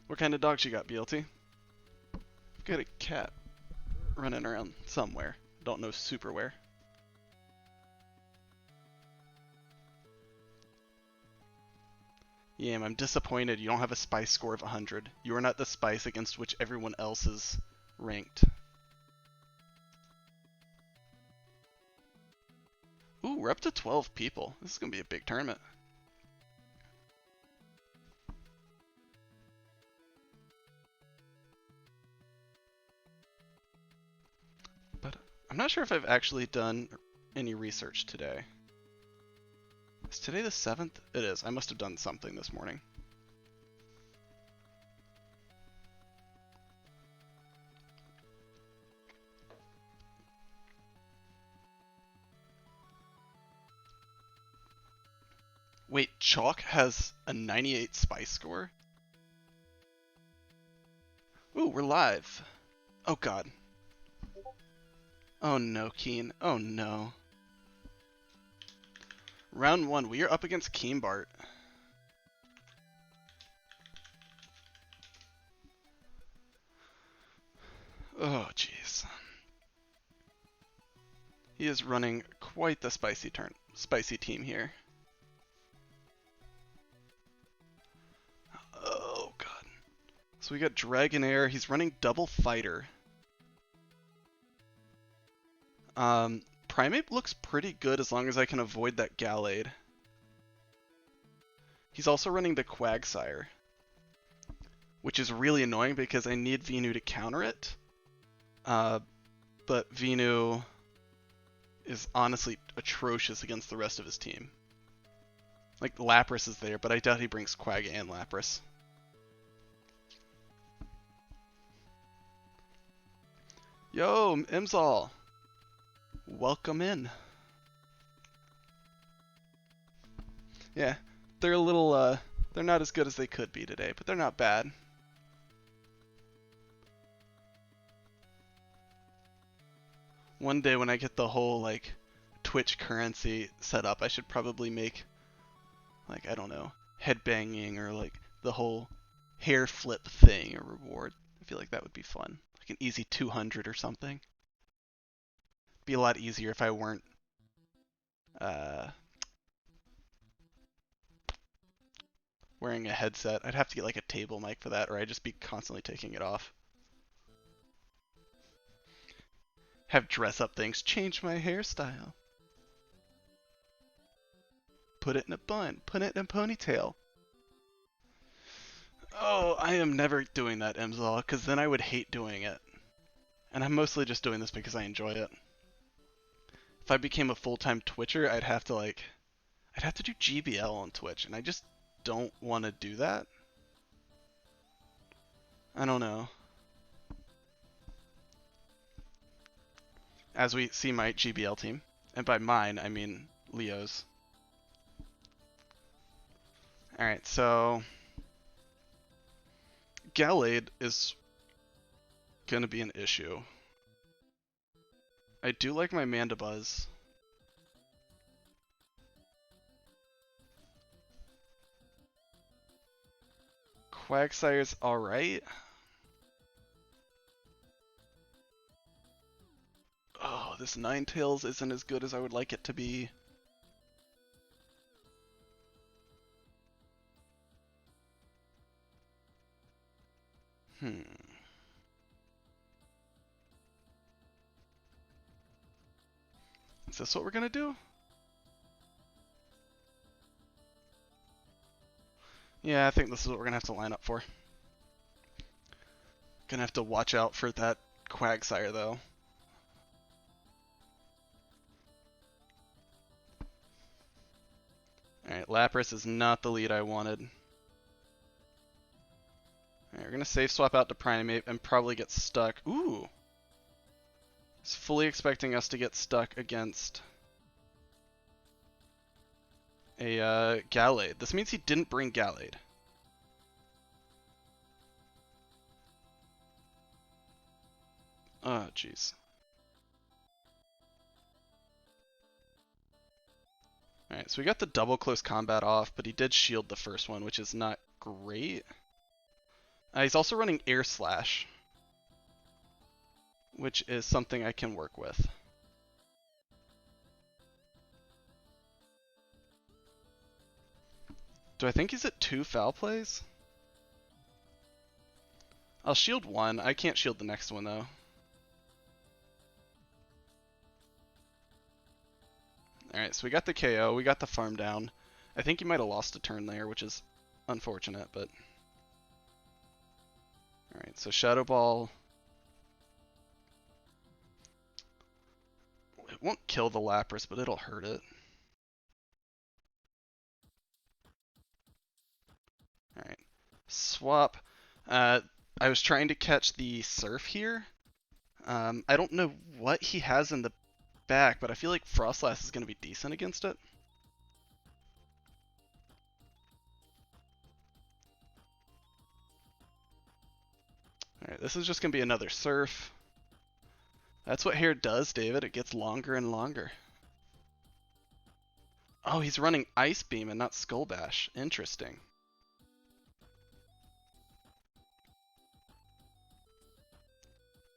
What kind of dogs you got, BLT? Got a cat running around somewhere. Don't know super where. Yam, I'm disappointed you don't have a spice score of 100. You are not the spice against which everyone else is ranked. Ooh, we're up to 12 people. This is going to be a big tournament. But I'm not sure if I've actually done any research today. Is today the 7th? It is. I must have done something this morning. Wait, Chalk has a 98 spice score? Ooh, we're live. Oh god. Oh no, Keen. Oh no. Round 1, we are up against Keenbart. Oh jeez. He is running quite the spicy team here. Oh god. So we got Dragonair, he's running double fighter. Primeape looks pretty good as long as I can avoid that Gallade. He's also running the Quagsire, which is really annoying because I need Venu to counter it. But Venu is honestly atrocious against the rest of his team. Like, Lapras is there, but I doubt he brings Quag and Lapras. Yo, Mzall! Welcome in. Yeah, they're a little, they're not as good as they could be today, but they're not bad. One day when I get the whole, like, Twitch currency set up, I should probably make, like, I don't know, headbanging or, like, the whole hair flip thing a reward. I feel like that would be fun. Like an easy 200 or something. Be a lot easier if I weren't, wearing a headset. I'd have to get, like, a table mic for that, or I'd just be constantly taking it off. Have dress-up things. Change my hairstyle. Put it in a bun. Put it in a ponytail. Oh, I am never doing that, Mzall, because then I would hate doing it. And I'm mostly just doing this because I enjoy it. If I became a full-time Twitcher, I'd have to do GBL on Twitch, and I just don't want to do that. I don't know. As we see my GBL team, and by mine, I mean Leo's. Alright, so Gallade is gonna be an issue. I do like my Mandibuzz. Quagsire's alright. Oh, this Ninetales isn't as good as I would like it to be. Is this what we're gonna do? Yeah, I think this is what we're gonna have to line up for. Gonna have to watch out for that Quagsire, though. Alright, Lapras is not the lead I wanted. Alright, we're gonna safe swap out to Primeape and probably get stuck. Ooh! He's fully expecting us to get stuck against a Gallade. This means he didn't bring Gallade. Oh, jeez. Alright, so we got the double close combat off, but he did shield the first one, which is not great. He's also running Air Slash, which is something I can work with. Do I think he's at 2 foul plays? I'll shield one. I can't shield the next one, though. Alright, so we got the KO. We got the farm down. I think he might have lost a turn there, which is unfortunate, but... Alright, so Shadow Ball... It won't kill the Lapras, but it'll hurt it. Alright. Swap. I was trying to catch the Surf here. I don't know what he has in the back, but I feel like Frostlass is going to be decent against it. Alright, this is just going to be another Surf. That's what hair does, David. It gets longer and longer. Oh, he's running Ice Beam and not Skull Bash. Interesting.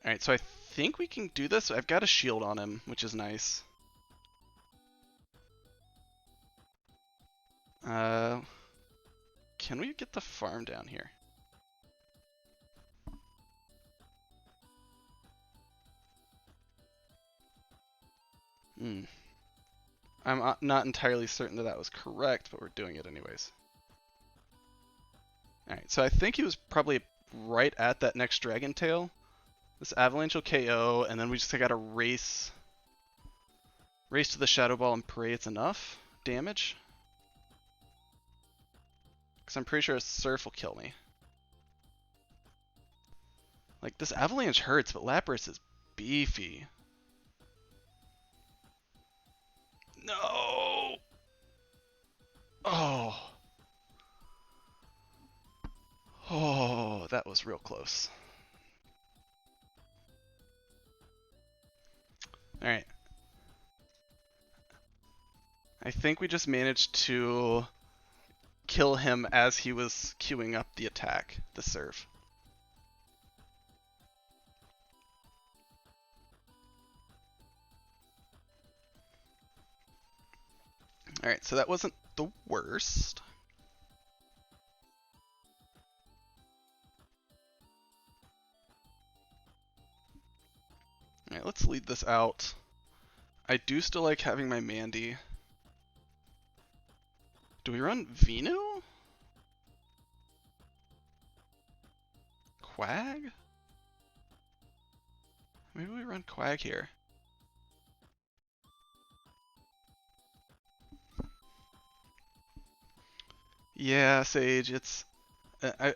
Alright, so I think we can do this. I've got a shield on him, which is nice. Can we get the farm down here? I'm not entirely certain that was correct, but we're doing it anyways. Alright, so I think he was probably right at that next Dragon Tail. This Avalanche will KO, and then we just gotta race to the Shadow Ball and pray it's enough damage. Because I'm pretty sure a Surf will kill me. Like, this Avalanche hurts, but Lapras is beefy. No! Oh. Oh, that was real close. Alright. I think we just managed to kill him as he was queuing up the attack, the serve. Alright, so that wasn't the worst. Alright, let's lead this out. I do still like having my Mandy. Do we run Venu? Quag? Maybe we run Quag here. Yeah, Sage, it's...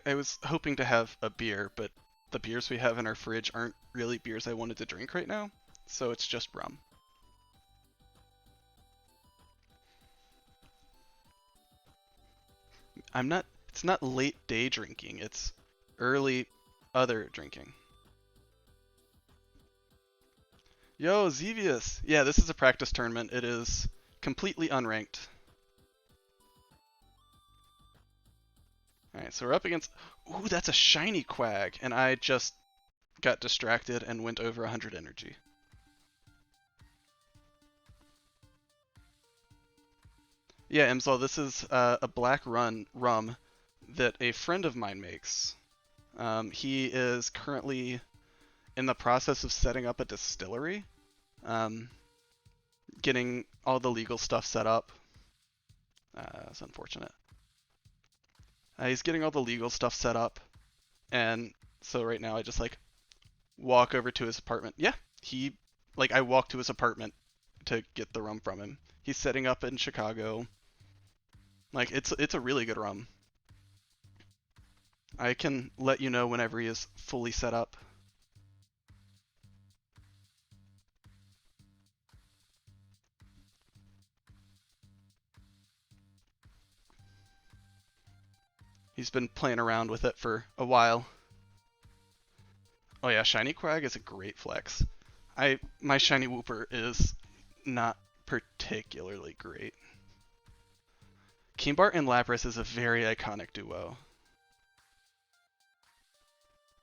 I was hoping to have a beer, but the beers we have in our fridge aren't really beers I wanted to drink right now, so it's just rum. It's not late day drinking, it's early other drinking. Yo, Xevious! Yeah, this is a practice tournament. It is completely unranked. Alright, so we're up against... Ooh, that's a shiny Quag, and I just got distracted and went over 100 energy. Yeah, Mzall, this is a black rum that a friend of mine makes. He is currently in the process of setting up a distillery, getting all the legal stuff set up. That's unfortunate. He's getting all the legal stuff set up, and so right now I just like walk over to his apartment. Yeah, I walk to his apartment to get the rum from him. He's setting up in Chicago. Like, it's a really good rum. I can let you know whenever he is fully set up. He's been playing around with it for a while. Oh yeah, Shiny Quag is a great flex. My Shiny Wooper is not particularly great. Keenbart and Lapras is a very iconic duo.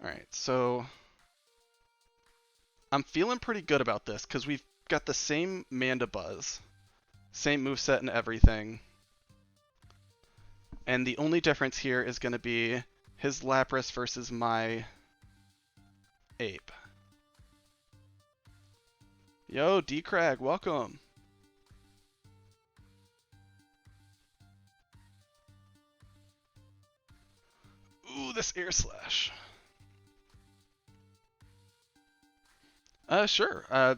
Alright, so I'm feeling pretty good about this because we've got the same Mandibuzz, same moveset and everything. And the only difference here is going to be his Lapras versus my Ape. Yo, D-Crag, welcome. Ooh, this Air Slash. Sure.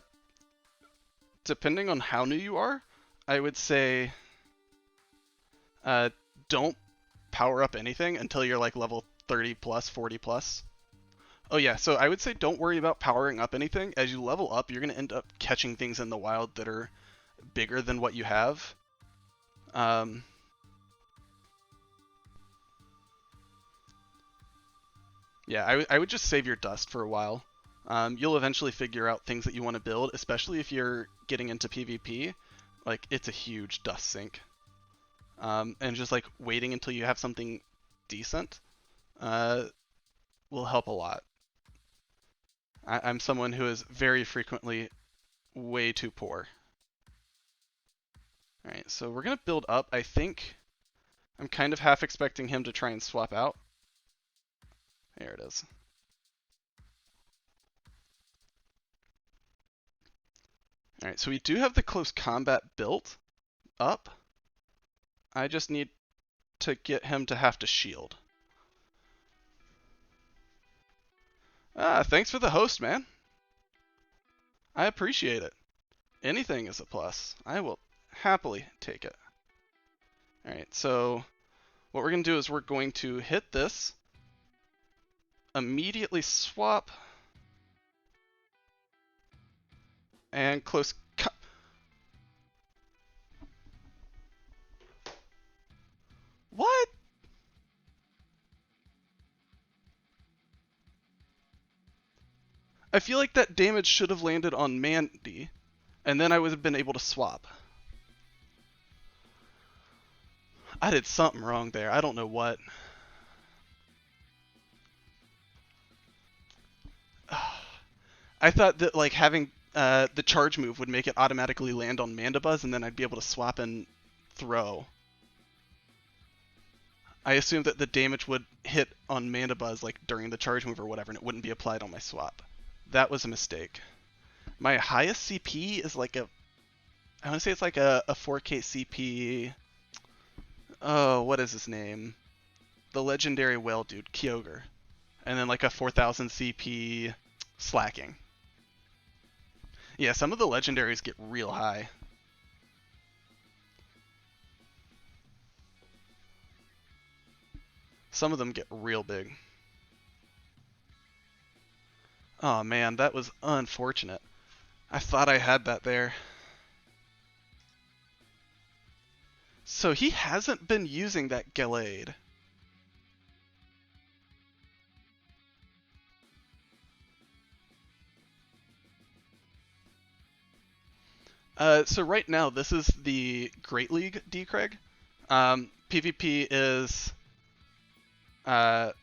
Depending on how new you are, I would say don't power up anything until you're like level 30 plus, 40 plus. Oh yeah, so I would say don't worry about powering up anything. As you level up, you're going to end up catching things in the wild that are bigger than what you have. Yeah, I would just save your dust for a while. You'll eventually figure out things that you want to build, especially if you're getting into PvP. Like, it's a huge dust sink. And just like waiting until you have something decent will help a lot. I'm someone who is very frequently way too poor. Alright, so we're going to build up. I think I'm kind of half expecting him to try and swap out. There it is. Alright, so we do have the close combat built up. I just need to get him to have to shield. Thanks for the host, man. I appreciate it. Anything is a plus. I will happily take it. Alright, so what we're going to do is we're going to hit this, immediately swap, and close cut. What? I feel like that damage should have landed on Mandy, and then I would have been able to swap. I did something wrong there. I don't know what. I thought that like having the charge move would make it automatically land on Mandibuzz, and then I'd be able to swap and throw. I assumed that the damage would hit on Mandibuzz like during the charge move or whatever, and it wouldn't be applied on my swap. That was a mistake. My highest CP is like I want to say it's like a 4K CP. Oh, what is his name? The legendary whale dude, Kyogre. And then like a 4000 CP slacking. Yeah, some of the legendaries get real high. Some of them get real big. Oh man, that was unfortunate. I thought I had that there. So he hasn't been using that Gallade. So right now, this is the Great League D-Craig. PvP is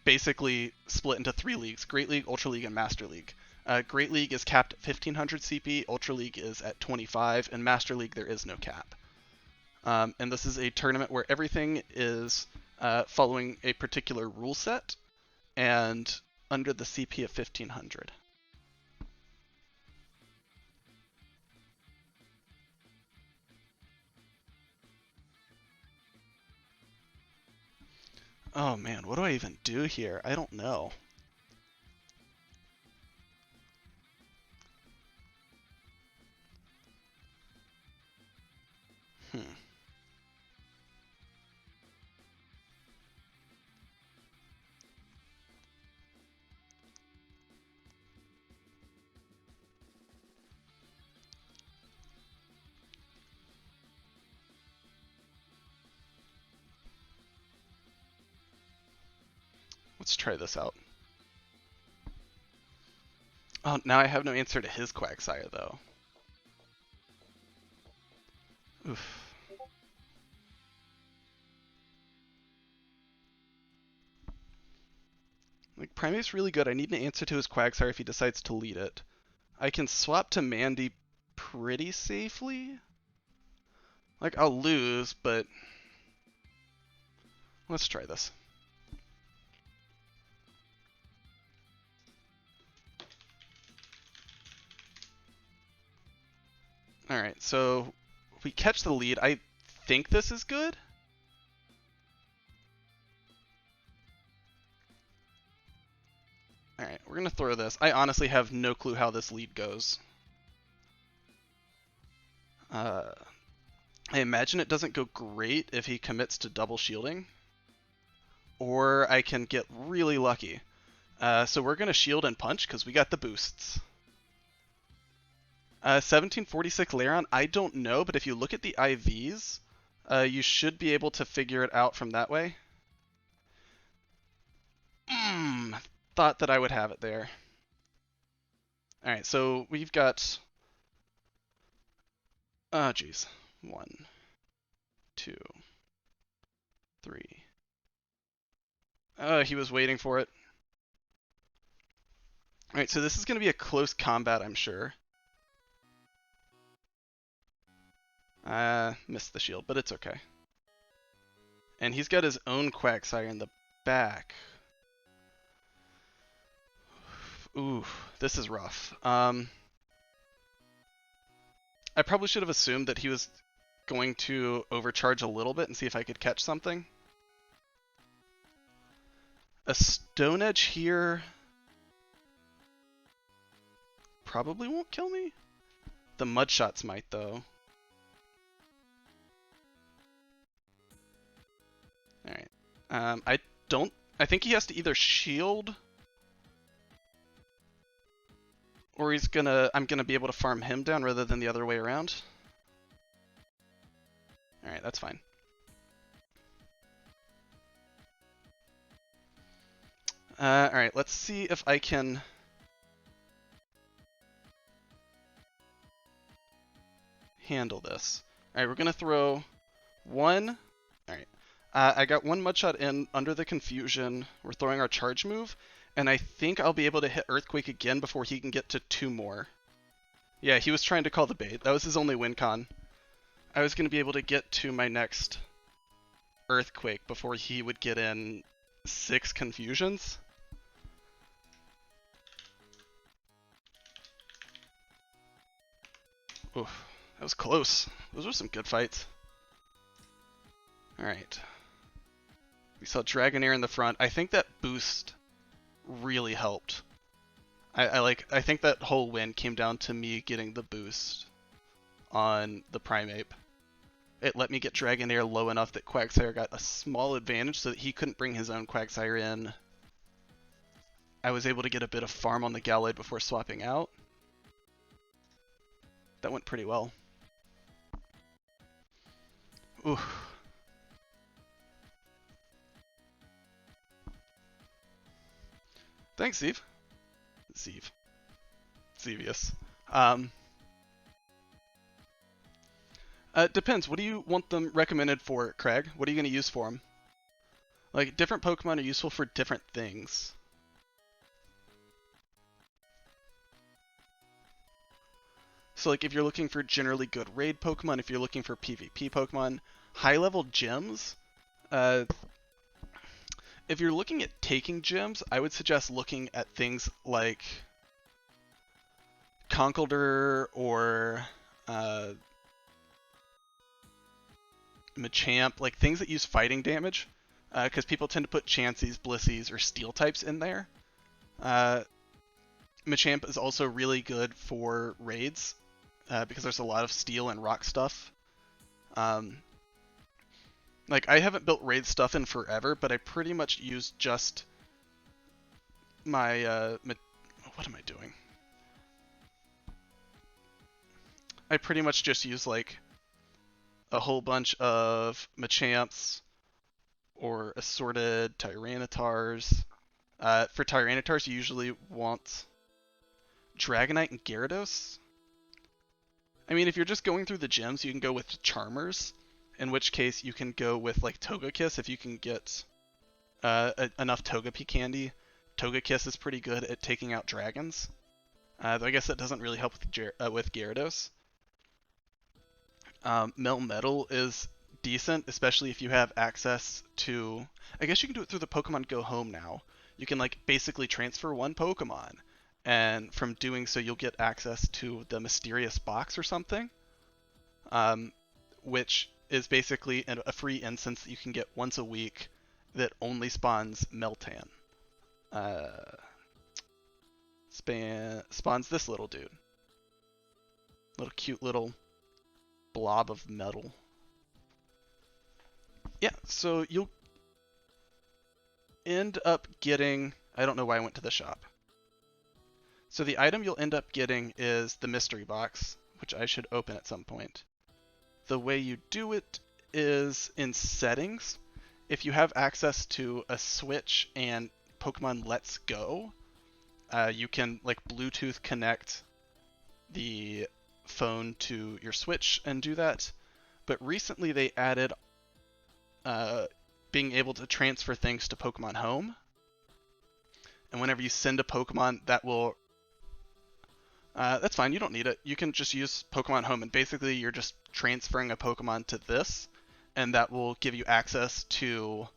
basically split into 3 leagues: Great League, Ultra League, and Master League. Great League is capped at 1500 CP, Ultra League is at 25, and Master League there is no cap. And this is a tournament where everything is following a particular rule set and under the CP of 1500. Oh man, what do I even do here? I don't know. Let's try this out. Oh, now I have no answer to his Quagsire, though. Oof. Like, Primate's really good. I need an answer to his Quagsire if he decides to lead it. I can swap to Mandy pretty safely. Like, I'll lose, but let's try this. Alright, so we catch the lead. I think this is good. Alright, we're going to throw this. I honestly have no clue how this lead goes. I imagine it doesn't go great if he commits to double shielding. Or I can get really lucky. So we're going to shield and punch because we got the boosts. 1746 Lairon, I don't know, but if you look at the IVs, you should be able to figure it out from that way. Thought that I would have it there. Alright, so we've got... Oh, geez. 1, 2, 3. He was waiting for it. Alright, so this is going to be a close combat, I'm sure. Missed the shield, but it's okay. And he's got his own Quagsire in the back. Ooh, this is rough. I probably should have assumed that he was going to overcharge a little bit and see if I could catch something. A Stone Edge here probably won't kill me. The Mud Shots might, though. Alright. I think he has to either shield or I'm gonna be able to farm him down rather than the other way around. Alright, that's fine. Alright, let's see if I can... handle this. Alright, we're gonna throw one... Alright. I got one Mudshot in under the confusion. We're throwing our charge move. And I think I'll be able to hit Earthquake again before he can get to 2 more. Yeah, he was trying to call the bait. That was his only win con. I was going to be able to get to my next Earthquake before he would get in 6 confusions. Oof, that was close. Those were some good fights. Alright. We saw Dragonair in the front. I think that boost really helped. I think that whole win came down to me getting the boost on the Primeape. It let me get Dragonair low enough that Quagsire got a small advantage so that he couldn't bring his own Quagsire in. I was able to get a bit of farm on the Gallade before swapping out. That went pretty well. Ooh. Thanks, Zeev. Zevius. Depends. What do you want them recommended for, Craig? What are you going to use for them? Like, different Pokemon are useful for different things. So, like, if you're looking for generally good raid Pokemon, if you're looking for PvP Pokemon, high-level gyms, if you're looking at taking gyms, I would suggest looking at things like Conkeldurr or Machamp, like things that use fighting damage, because people tend to put Chanseys, Blissies, or Steel types in there. Machamp is also really good for raids, because there's a lot of Steel and Rock stuff. Like, I haven't built raid stuff in forever, but I pretty much use just my, what am I doing? I pretty much just use, like, a whole bunch of Machamps or assorted Tyrannitars. For Tyrannitars, you usually want Dragonite and Gyarados. I mean, if you're just going through the gyms, you can go with Charmers. In which case, you can go with, like, Togekiss if you can get enough Togepi candy. Togekiss is pretty good at taking out dragons. Though I guess that doesn't really help with Gyarados. Melmetal is decent, especially if you have access to... I guess you can do it through the Pokemon Go Home now. You can like basically transfer one Pokemon, and from doing so you'll get access to the mysterious box or something, which is basically a free instance that you can get once a week that only spawns Meltan. Spawns this little dude. Little cute little blob of metal. Yeah, so you'll end up getting... I don't know why I went to the shop. So the item you'll end up getting is the mystery box, which I should open at some point. The way you do it is in settings. If you have access to a Switch and Pokemon Let's Go, you can like Bluetooth connect the phone to your Switch and do that. But recently they added being able to transfer things to Pokemon Home. And whenever you send a Pokemon, that will... that's fine, you don't need it. You can just use Pokemon Home, and basically you're just transferring a Pokemon to this, and that will give you access to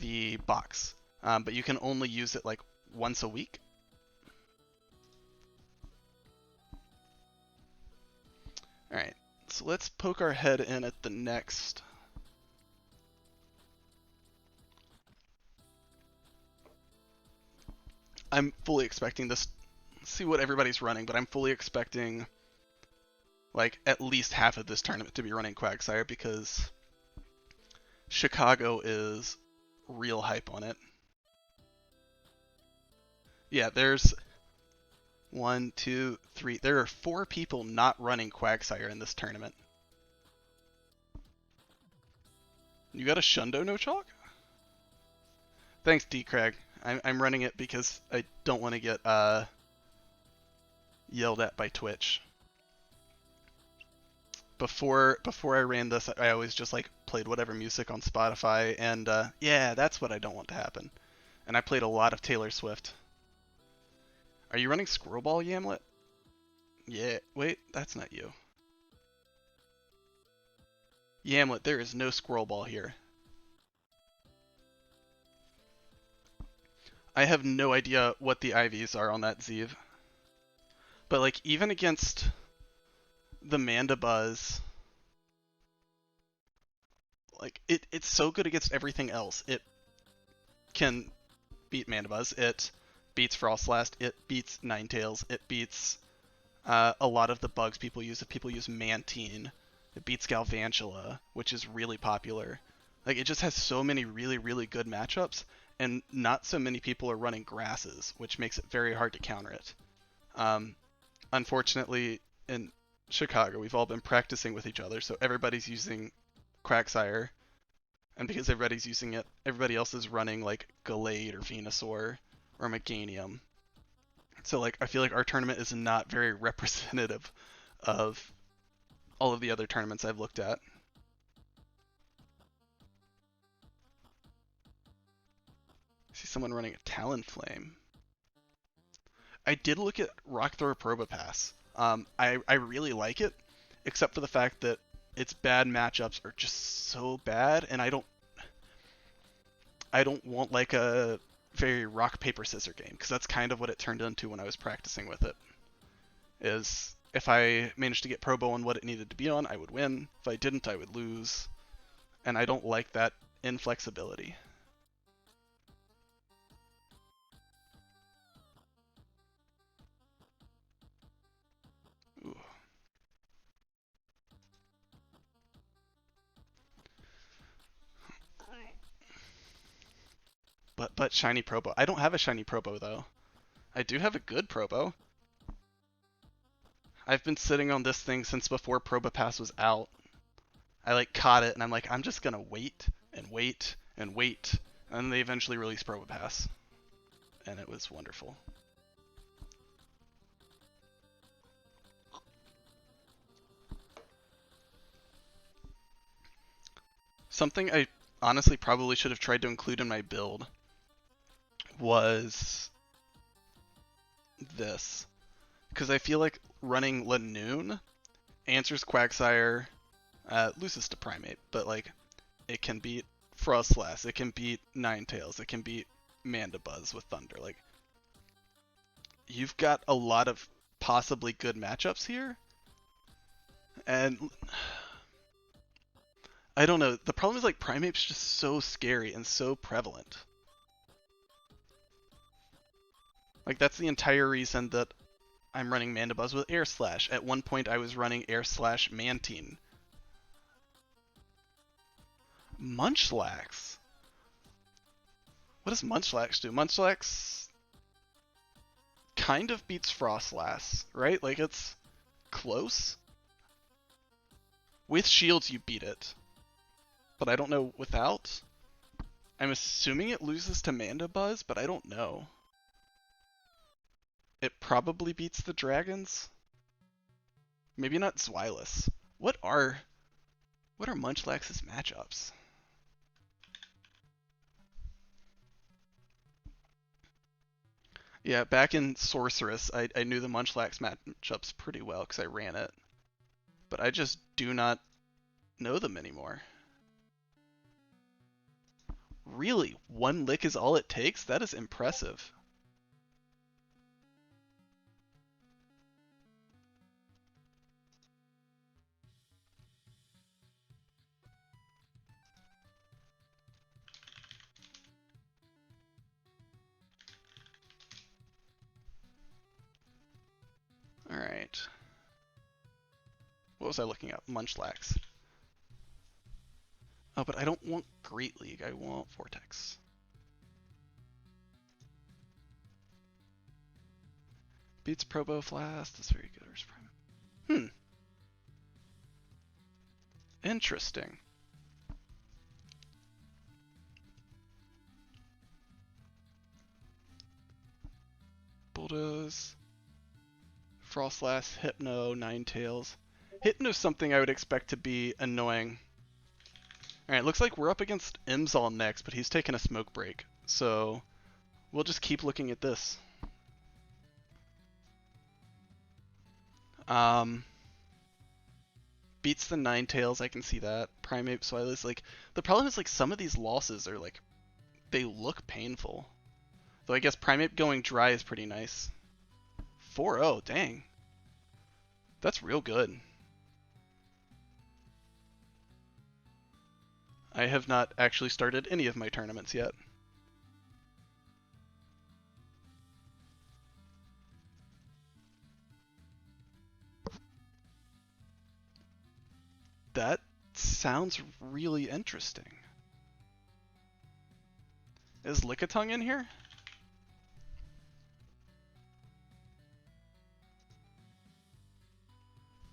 the box. But you can only use it like once a week. Alright, so let's poke our head in at the next... I'm fully expecting this... see what everybody's running, but I'm fully expecting like at least half of this tournament to be running Quagsire because Chicago is real hype on it. Yeah, there's 1, 2, 3. There are 4 people not running Quagsire in this tournament. You got a Shundo no chalk? Thanks, D. Craig. I'm running it because I don't want to get yelled at by Twitch. Before I ran this, I always just like played whatever music on Spotify, and yeah, that's what I don't want to happen. And I played a lot of Taylor Swift. Are you running Squirrel Ball, Yamlet? Yeah, wait, that's not you. Yamlet, there is no Squirrel Ball here. I have no idea what the IVs are on that Zeev. But like even against the Mandibuzz, like it's so good against everything else. It can beat Mandibuzz, it beats Frostlass, it beats Ninetales, it beats a lot of the bugs people use. If people use Mantine, it beats Galvantula, which is really popular. Like it just has so many really, really good matchups, and not so many people are running grasses, which makes it very hard to counter it. Unfortunately, in Chicago, we've all been practicing with each other, so everybody's using Quagsire, and because everybody's using it, everybody else is running like Gallade or Venusaur or Meganium. So like I feel like our tournament is not very representative of all of the other tournaments I've looked at. I see someone running a Talonflame. I did look at Rock Thrower Probopass. I really like it, except for the fact that its bad matchups are just so bad, and I don't want like a very rock paper scissors game, because that's kind of what it turned into when I was practicing with it. Is if I managed to get Probo on what it needed to be on, I would win. If I didn't, I would lose, and I don't like that inflexibility. Ooh. But shiny Probo. I don't have a shiny Probo though. I do have a good Probo. I've been sitting on this thing since before Probopass was out. I like caught it and I'm like, I'm just gonna wait and wait and wait, and then they eventually released Probopass, and it was wonderful. Something I honestly probably should have tried to include in my build was this. Because I feel like running Lanoon answers Quagsire, loses to Primate, but like it can beat Frostlass, it can beat Ninetales, it can beat Mandibuzz with Thunder. Like, you've got a lot of possibly good matchups here. And I don't know. The problem is like Primate's just so scary and so prevalent. Like, that's the entire reason that I'm running Mandibuzz with Air Slash. At one point I was running Air Slash Mantine. Munchlax. What does Munchlax do? Munchlax kind of beats Frostlass, right? Like, it's close. With shields you beat it. But I don't know without. I'm assuming it loses to Mandibuzz, but I don't know. It probably beats the dragons. Maybe not Zweilous. What are Munchlax's matchups? Yeah, back in Sorceress, I knew the Munchlax matchups pretty well because I ran it. But I just do not know them anymore. Really? One lick is all it takes? That is impressive. Alright. What was I looking at? Munchlax. Oh, but I don't want Great League. I want Vortex. Beats Probo Flask. That's very good. Interesting. Bulldoze. Frostlass, Hypno, Ninetales. Hypno's something I would expect to be annoying. Alright, looks like we're up against Mzall next, but he's taking a smoke break. So we'll just keep looking at this. Beats the Ninetales, I can see that. Primate, Zweilous, like, the problem is like some of these losses are like, they look painful. Though I guess Primate going dry is pretty nice. 4-0, dang. That's real good. I have not actually started any of my tournaments yet. That sounds really interesting. Is Lickitung in here?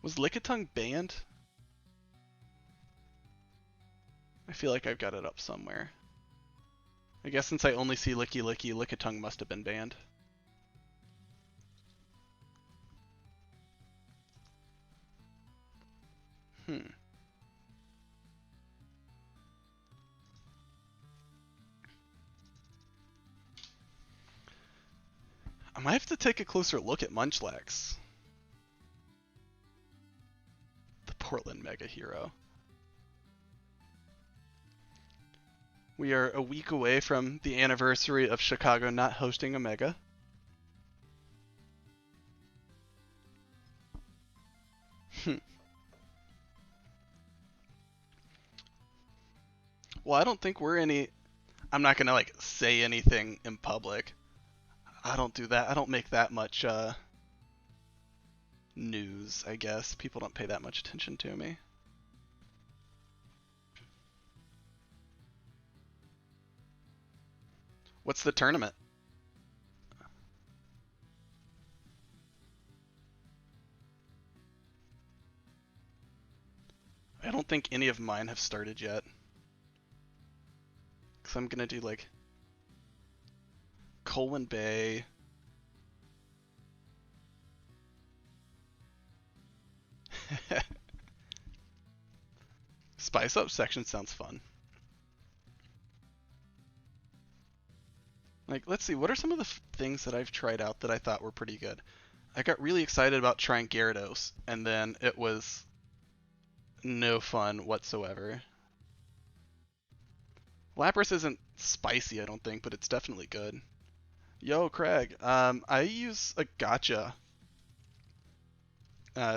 Was Lickitung banned? I feel like I've got it up somewhere. I guess since I only see Licky Licky, Lickitung must have been banned. I might have to take a closer look at Munchlax. The Portland Mega Hero. We are a week away from the anniversary of Chicago not hosting a Mega. Well, I don't think we're any... I'm not gonna, like, say anything in public. I don't do that. I don't make that much, news, I guess. People don't pay that much attention to me. What's the tournament? I don't think any of mine have started yet. Because I'm gonna do, like, Colwyn Bay. Spice Up section sounds fun. Like, let's see, what are some of the things that I've tried out that I thought were pretty good? I got really excited about trying Gyarados, and then it was no fun whatsoever. Lapras isn't spicy, I don't think, but it's definitely good. Yo, Craig. I use a gotcha.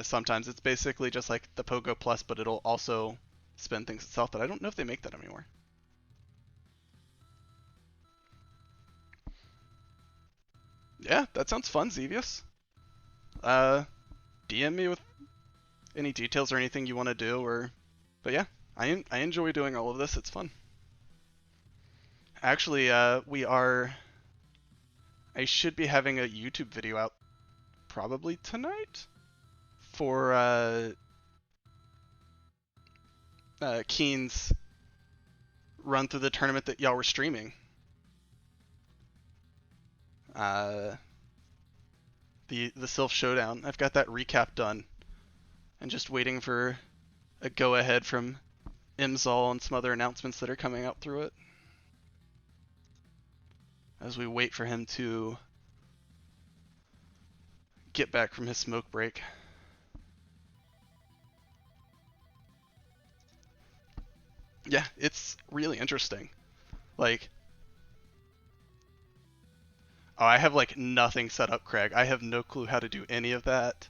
Sometimes it's basically just like the Pogo Plus, but it'll also spend things itself. But I don't know if they make that anymore. Yeah, that sounds fun, Xevious. DM me with any details or anything you want to do, or. But yeah, I enjoy doing all of this. It's fun. Actually, we are. I should be having a YouTube video out probably tonight for Keen's run through the tournament that y'all were streaming. The Sylph Showdown. I've got that recap done, and just waiting for a go-ahead from Mzall and some other announcements that are coming out through it. As we wait for him to get back from his smoke break. Yeah, it's really interesting. Like, oh, I have like nothing set up, Craig. I have no clue how to do any of that.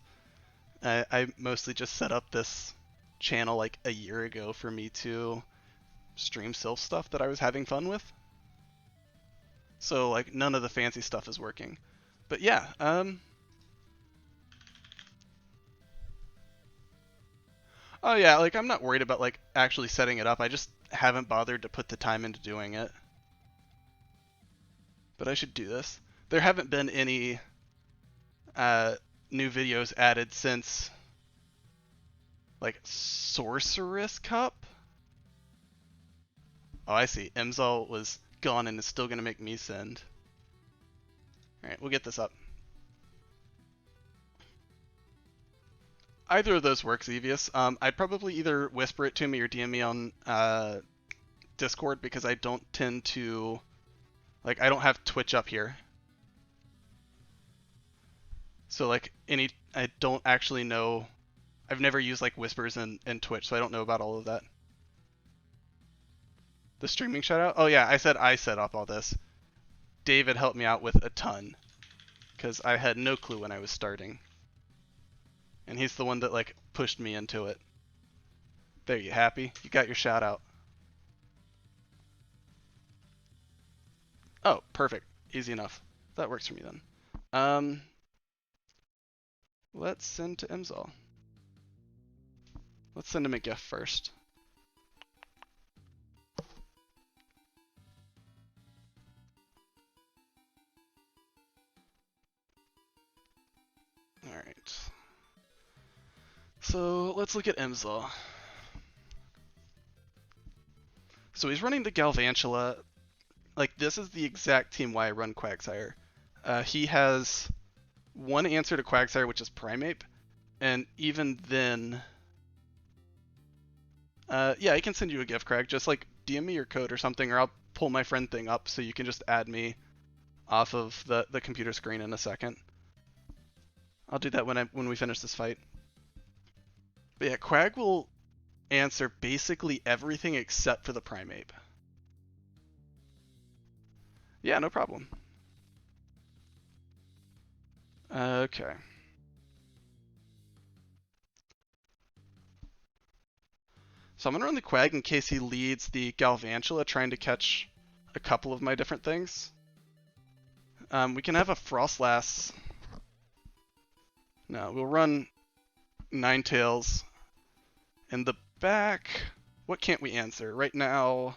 I mostly just set up this channel like a year ago for me to stream Sylph stuff that I was having fun with. So like none of the fancy stuff is working. But yeah, oh yeah, like I'm not worried about like actually setting it up. I just haven't bothered to put the time into doing it. But I should do this. There haven't been any new videos added since like Sorceress Cup. Oh, I see. Mzall was gone and is still gonna make me send. All right, we'll get this up. Either of those works, Evious. I'd probably either whisper it to me or DM me on Discord because I don't tend to, like, I don't have Twitch up here. So like I don't actually know. I've never used like whispers in Twitch, so I don't know about all of that. The streaming shoutout? Oh yeah, I said I set up all this. David helped me out with a ton because I had no clue when I was starting. And he's the one that like pushed me into it. There, you happy? You got your shout out. Oh, perfect. Easy enough. That works for me then. Let's send to Mzall. Let's send him a gift first. Alright. So let's look at Mzall. So he's running the Galvantula. Like, this is the exact team why I run Quagsire. He has one answer to Quagsire, which is Primeape. And even then... yeah, I can send you a gift, Craig. Just, like, DM me your code or something, or I'll pull my friend thing up so you can just add me off of the computer screen in a second. I'll do that when we finish this fight. But yeah, Quag will answer basically everything except for the Primeape. Yeah, no problem. Okay. So I'm going to run the Quag in case he leads the Galvantula, trying to catch a couple of my different things. We can have a Frostlass. No, we'll run Ninetales in the back. What can't we answer? Right now,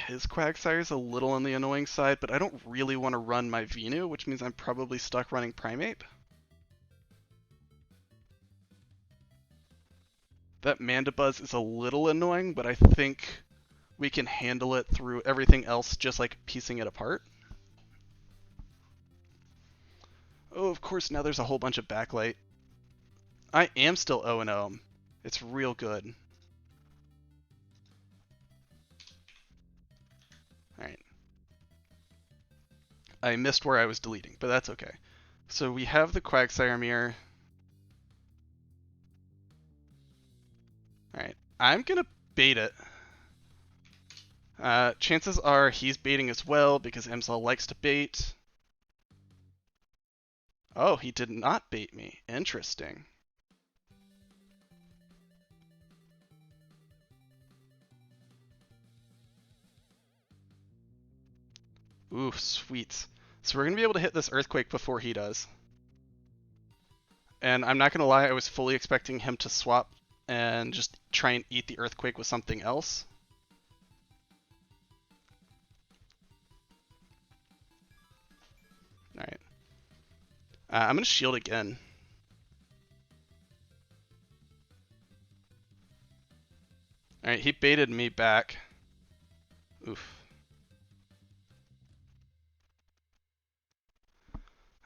his Quagsire's a little on the annoying side, but I don't really want to run my Venu, which means I'm probably stuck running Primeape. That Mandibuzz is a little annoying, but I think we can handle it through everything else, just like piecing it apart. Oh, of course, now there's a whole bunch of backlight. I am still 0-0. It's real good. Alright. I missed where I was deleting, but that's okay. So we have the Quagsire mirror. Alright, I'm gonna bait it. Chances are he's baiting as well because Mzall likes to bait. Oh, he did not bait me. Interesting. Ooh, sweet. So we're going to be able to hit this Earthquake before he does. And I'm not going to lie, I was fully expecting him to swap and just try and eat the Earthquake with something else. Alright. I'm going to shield again. Alright, he baited me back. Oof.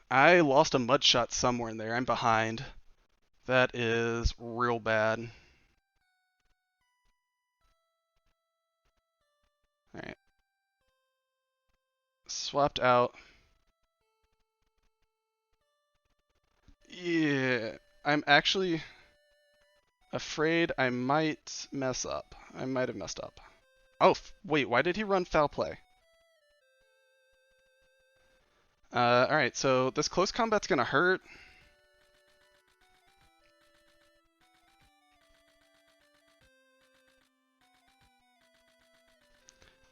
I lost a mud shot somewhere in there. I'm behind. That is real bad. Alright. Swapped out. Yeah, I'm actually afraid I might mess up. I might have messed up. Oh, wait, why did he run foul play? Alright, so this close combat's gonna hurt.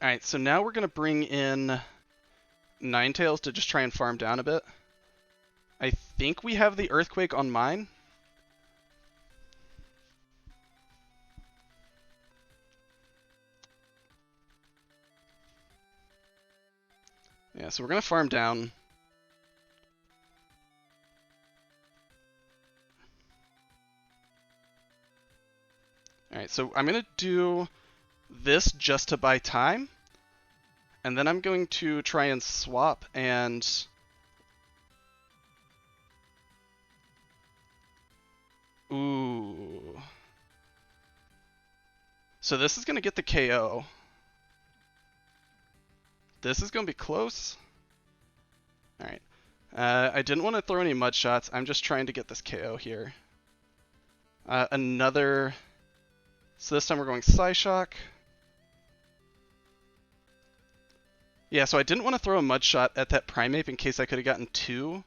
Alright, so now we're gonna bring in Ninetales to just try and farm down a bit. I think we have the Earthquake on mine. Yeah, so we're gonna farm down. Alright, so I'm gonna do this just to buy time. And then I'm going to try and swap and... Ooh. So this is going to get the KO. This is going to be close. Alright. I didn't want to throw any mud shots. I'm just trying to get this KO here. Another... So this time we're going Psyshock. Yeah, so I didn't want to throw a mud shot at that Primeape in case I could have gotten two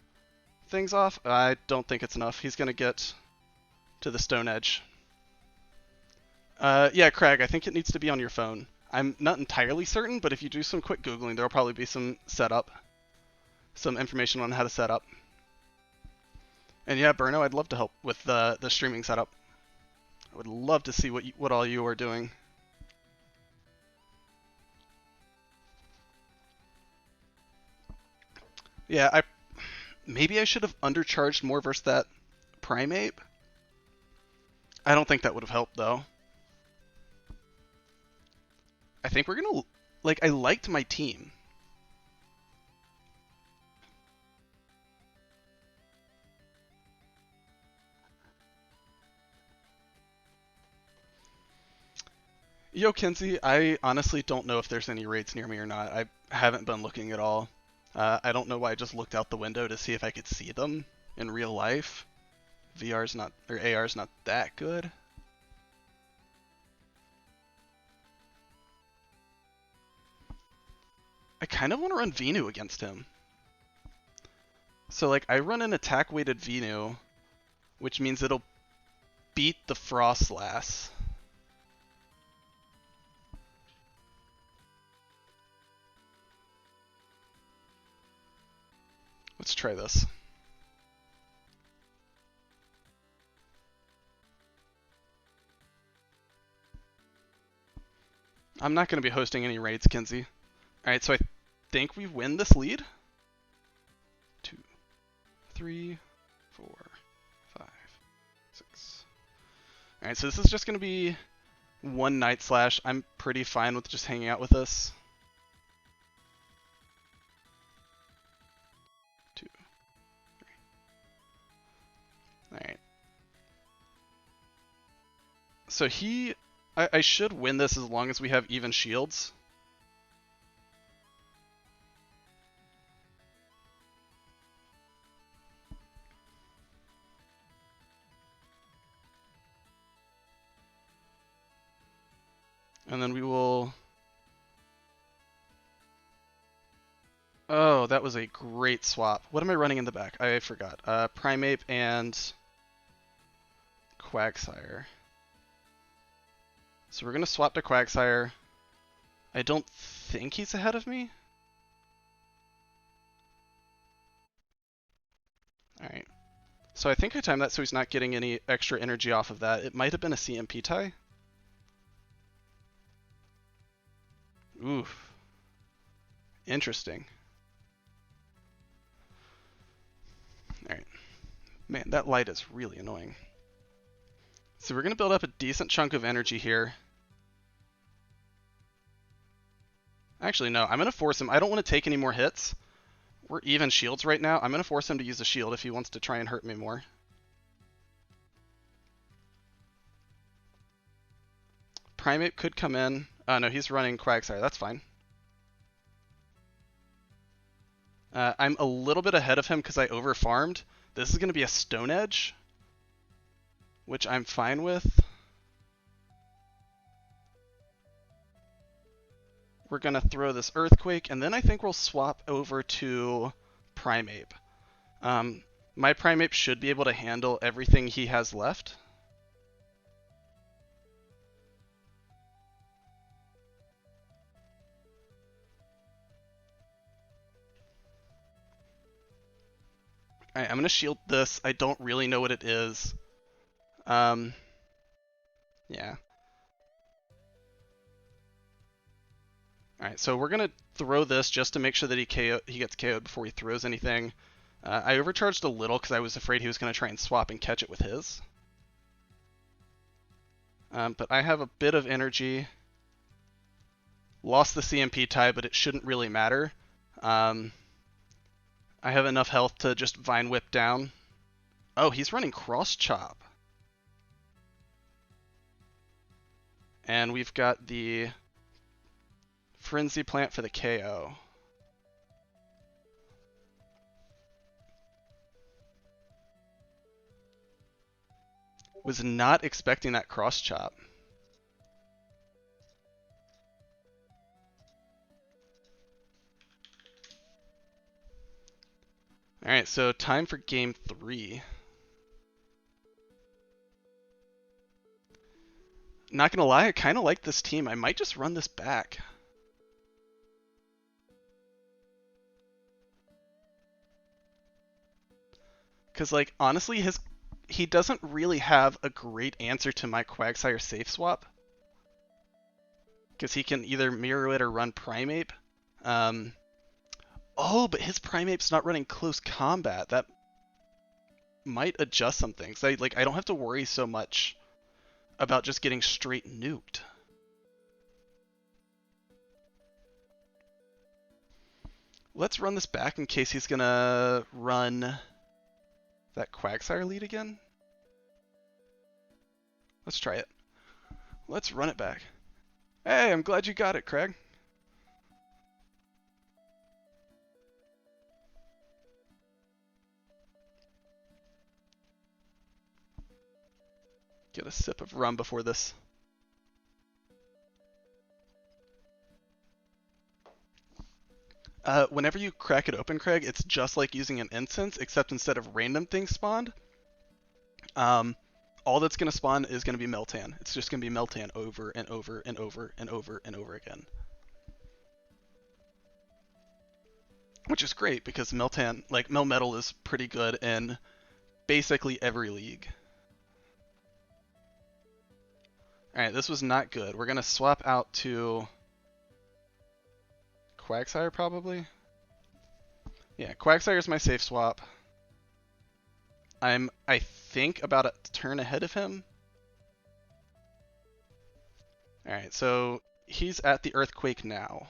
things off. I don't think it's enough. He's going to get to the Stone Edge. Yeah, Craig, I think it needs to be on your phone. I'm not entirely certain, but if you do some quick Googling, there'll probably be some setup. Some information on how to set up. And yeah, Burno, I'd love to help with the streaming setup. I would love to see what all you are doing. Yeah, maybe I should have undercharged more versus that Primeape. I don't think that would have helped, though. I think we're gonna... Like, I liked my team. Yo, Kenzie, I honestly don't know if there's any raids near me or not. I haven't been looking at all. I don't know why I just looked out the window to see if I could see them in real life. VR's not, or AR's not that good. I kind of want to run Venu against him. So, like, I run an attack-weighted Venu, which means it'll beat the Frostlass. Let's try this. I'm not going to be hosting any raids, Kenzie. Alright, so I think we win this lead. 2, 3, 4, 5, 6. Alright, so this is just going to be one Night Slash. I'm pretty fine with just hanging out with this. 2, 3. Alright. So I should win this as long as we have even shields. And then we will... Oh, that was a great swap. What am I running in the back? I forgot. Primeape and Quagsire. So we're going to swap to Quagsire. I don't think he's ahead of me. Alright. So I think I timed that so he's not getting any extra energy off of that. It might have been a CMP tie. Oof. Interesting. Alright. Man, that light is really annoying. So we're going to build up a decent chunk of energy here. Actually, no. I'm going to force him. I don't want to take any more hits. We're even shields right now. I'm going to force him to use a shield if he wants to try and hurt me more. Primeape could come in. No, he's running Quagsire. That's fine. I'm a little bit ahead of him because I overfarmed. This is going to be a Stone Edge, which I'm fine with. We're going to throw this Earthquake, and then I think we'll swap over to Primeape. My Primeape should be able to handle everything he has left. Alright, I'm going to shield this. I don't really know what it is. Yeah. Alright, so we're going to throw this just to make sure that he gets KO'd before he throws anything. I overcharged a little because I was afraid he was going to try and swap and catch it with his. But I have a bit of energy. Lost the CMP tie, but it shouldn't really matter. I have enough health to just Vine Whip down. Oh, he's running Cross Chop. And we've got the Frenzy Plant for the KO. Was not expecting that Cross Chop. Alright, so time for game 3. Not gonna lie, I kind of like this team. I might just run this back. Because, like, honestly, he doesn't really have a great answer to my Quagsire safe swap. Because he can either mirror it or run Primeape. Oh, but his Primeape's not running close combat. That might adjust some things. I don't have to worry so much about just getting straight nuked. Let's run this back in case he's gonna run that Quagsire lead again. Let's try it. Let's run it back. Hey, I'm glad you got it, Craig. Get a sip of rum before this. Whenever you crack it open, Craig, it's just like using an incense, except instead of random things spawned, all that's going to spawn is going to be Meltan. It's just going to be Meltan over and over and over and over and over again. Which is great, because Meltan, like, Melmetal is pretty good in basically every league. Alright, this was not good. We're going to swap out to Quagsire, probably? Yeah, Quagsire is my safe swap. I'm, I think, about a turn ahead of him. Alright, so he's at the Earthquake now.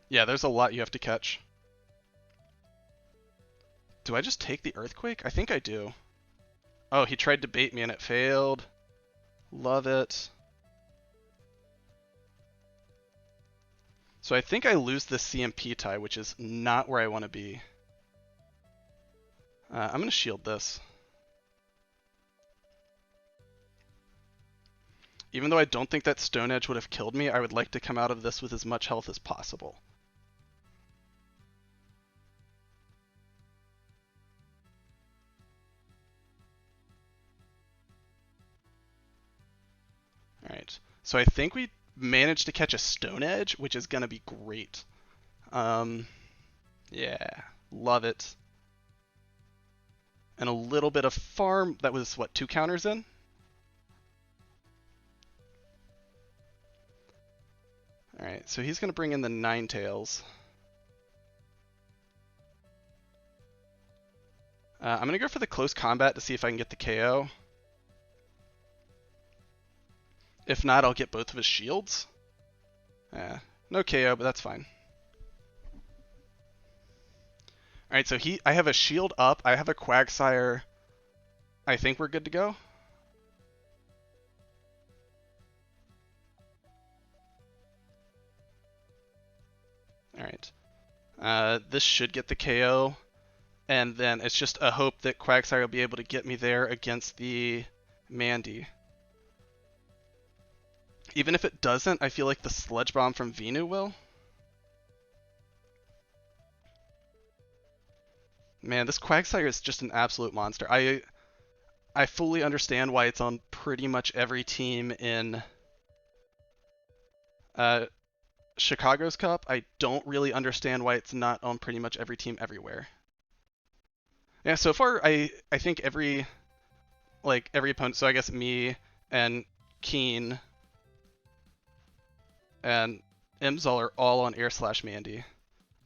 Yeah, there's a lot you have to catch. Do I just take the Earthquake? I think I do. Oh, he tried to bait me and it failed. Love it. So I think I lose the CMP tie, which is not where I want to be. I'm going to shield this. Even though I don't think that Stone Edge would have killed me, I would like to come out of this with as much health as possible. Alright, so I think we managed to catch a Stone Edge, which is going to be great. Yeah, love it. And a little bit of farm. That was, what, 2 counters in? Alright, so he's going to bring in the Ninetales. I'm going to go for the close combat to see if I can get the KO. If not, I'll get both of his shields. No KO, but that's fine. Alright, so I have a shield up. I have a Quagsire. I think we're good to go. Alright. This should get the KO. And then it's just a hope that Quagsire will be able to get me there against the Mandy. Even if it doesn't, I feel like the Sludge Bomb from Venu will. Man, this Quagsire is just an absolute monster. I fully understand why it's on pretty much every team in Chicago's Cup. I don't really understand why it's not on pretty much every team everywhere. Yeah, so far I think every opponent, so I guess me and Keen and Mzall are all on Air/Mandy.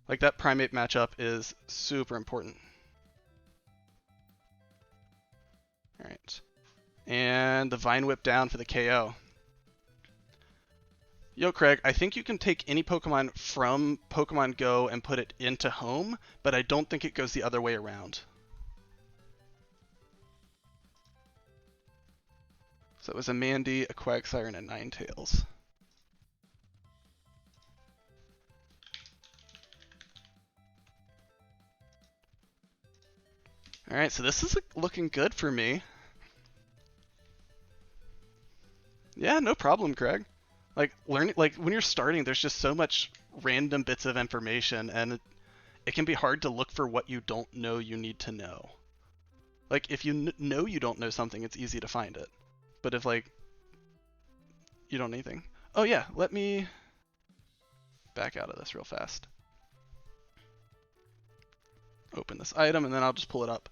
Like, that Primate matchup is super important. Alright. And the Vine Whip down for the KO. Yo, Craig, I think you can take any Pokemon from Pokemon Go and put it into home, but I don't think it goes the other way around. So it was a Mandy, a Quagsire, and a Ninetales. Alright, so this is looking good for me. Yeah, no problem, Craig. Like, when you're starting, there's just so much random bits of information, and it can be hard to look for what you don't know you need to know. Like, if you know you don't know something, it's easy to find it. But if, like, you don't know anything. Oh yeah, let me back out of this real fast. Open this item, and then I'll just pull it up.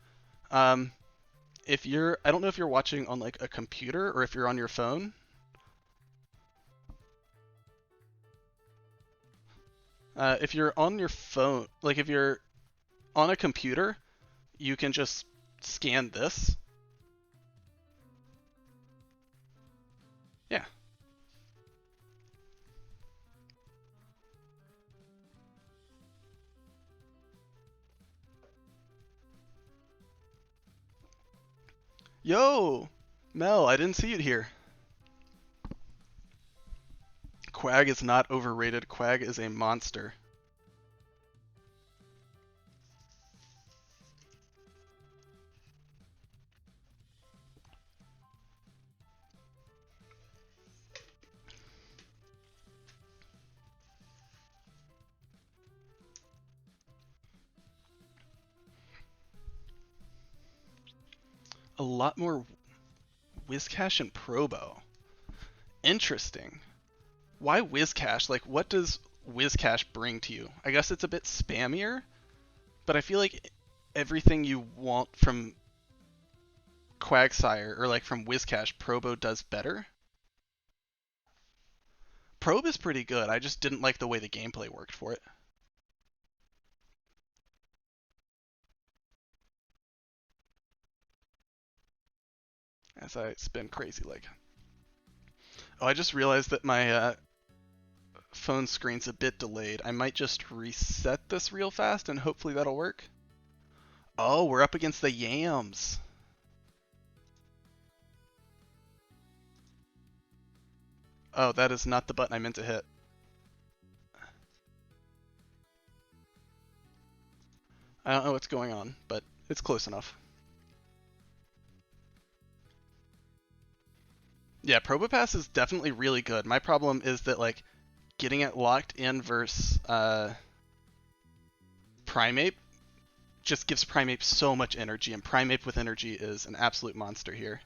I don't know if you're watching on, like, a computer or if you're on your phone. If you're on your phone, like, if you're on a computer, you can just scan this. Yeah. Yo! Mel, I didn't see it here. Quag is not overrated. Quag is a monster. A lot more Whiscash and Probo. Interesting. Why Whiscash? Like, what does Whiscash bring to you? I guess it's a bit spammier, but I feel like everything you want from Quagsire, or like from Whiscash, Probo does better. Probe is pretty good, I just didn't like the way the gameplay worked for it. As I spin Crazy Leg. Oh, I just realized that my phone screen's a bit delayed. I might just reset this real fast and hopefully that'll work. Oh, we're up against the Yams. Oh, that is not the button I meant to hit. I don't know what's going on, but It's close enough. Yeah, Probopass is definitely really good. My problem is that, like, getting it locked in versus Primeape just gives Primeape so much energy, and Primeape with energy is an absolute monster here.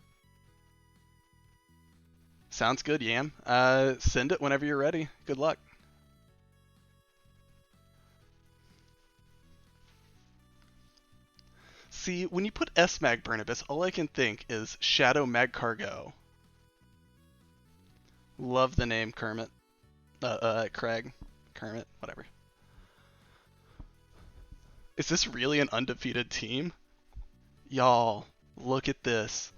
Sounds good, Yam. Send it whenever you're ready. Good luck. See, when you put S-Mag Burnibus, all I can think is Shadow Magcargo. Love the name, Kermit. Craig. Kermit, whatever. Is this really an undefeated team? Y'all, look at this.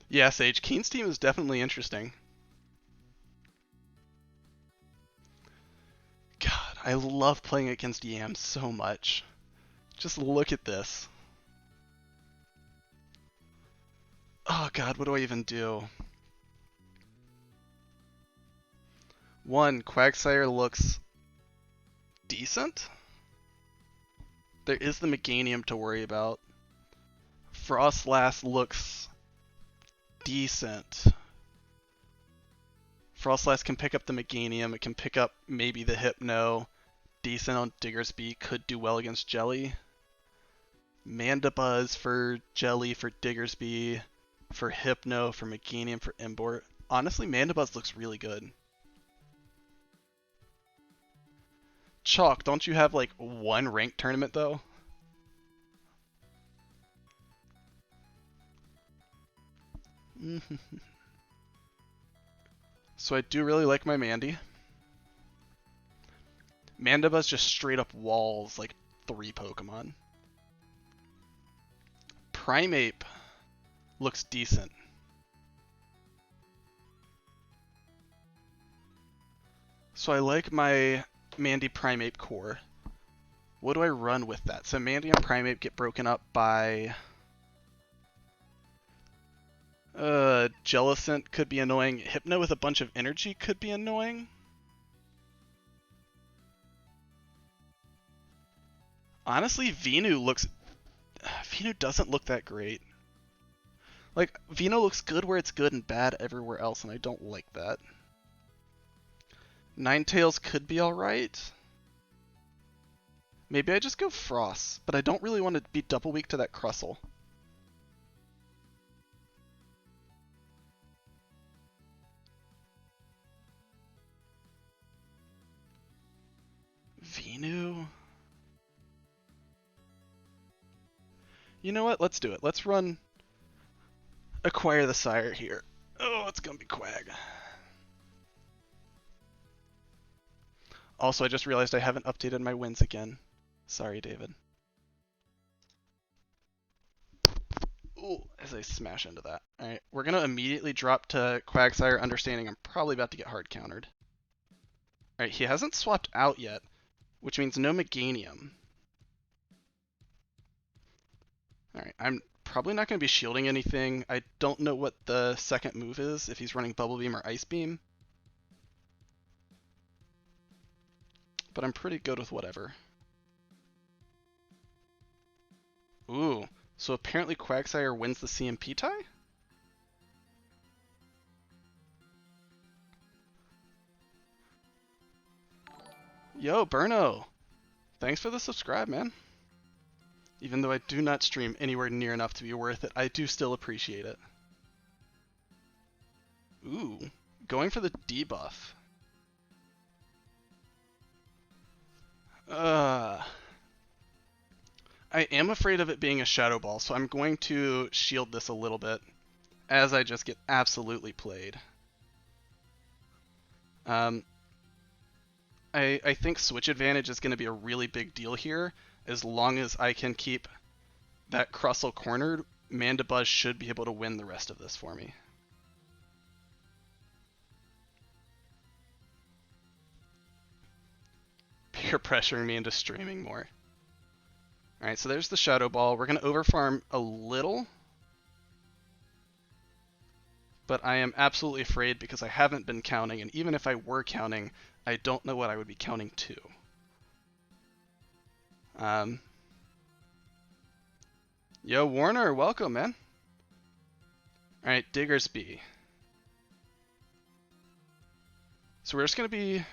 Yeah, Sage, Keen's team is definitely interesting. God, I love playing against Yam so much. Just look at this. Oh god, what do I even do? One, Quagsire looks decent. There is the Meganium to worry about. Frostlass looks decent. Frostlass can pick up the Meganium, it can pick up maybe the Hypno. Decent on Diggersby, could do well against Jelly. Mandibuzz for Jelly, for Diggersby, for Hypno, for Meganium, for Imbort. Honestly, Mandibuzz looks really good. Chalk, don't you have like one ranked tournament though? So I do really like my Mandy. Mandibuzz just straight up walls like 3 Pokemon. Primeape looks decent. So I like my Mandy Primeape core. What do I run with that? So Mandy and Primeape get broken up by... Jellicent could be annoying. Hypno with a bunch of energy could be annoying. Honestly, Venu doesn't look that great. Like, Venu looks good where it's good and bad everywhere else, and I don't like that. Ninetales could be alright. Maybe I just go Frost, but I don't really want to be double weak to that Crustle. Venu? You know what? Let's do it. Let's run Acquire the Sire here. Oh, it's gonna be Quag. Also, I just realized I haven't updated my wins again. Sorry, David. Ooh, as I smash into that. Alright, we're gonna immediately drop to Quagsire, understanding I'm probably about to get hard countered. Alright, he hasn't swapped out yet, which means no Meganium. Alright, I'm probably not going to be shielding anything. I don't know what the second move is, if he's running Bubble Beam or Ice Beam. But I'm pretty good with whatever. Ooh, so apparently Quagsire wins the CMP tie? Yo, Burno! Thanks for the subscribe, man. Even though I do not stream anywhere near enough to be worth it, I do still appreciate it. Ooh, going for the debuff. I am afraid of it being a Shadow Ball, so I'm going to shield this a little bit as I just get absolutely played. I think switch advantage is going to be a really big deal here. As long as I can keep that Crustle cornered, Mandibuzz should be able to win the rest of this for me. Peer pressuring me into streaming more. Alright, so there's the Shadow Ball. We're going to overfarm a little, but I am absolutely afraid because I haven't been counting, and even if I were counting, I don't know what I would be counting to. Yo, Warner, welcome, man. Alright, Diggers B. So we're just going to be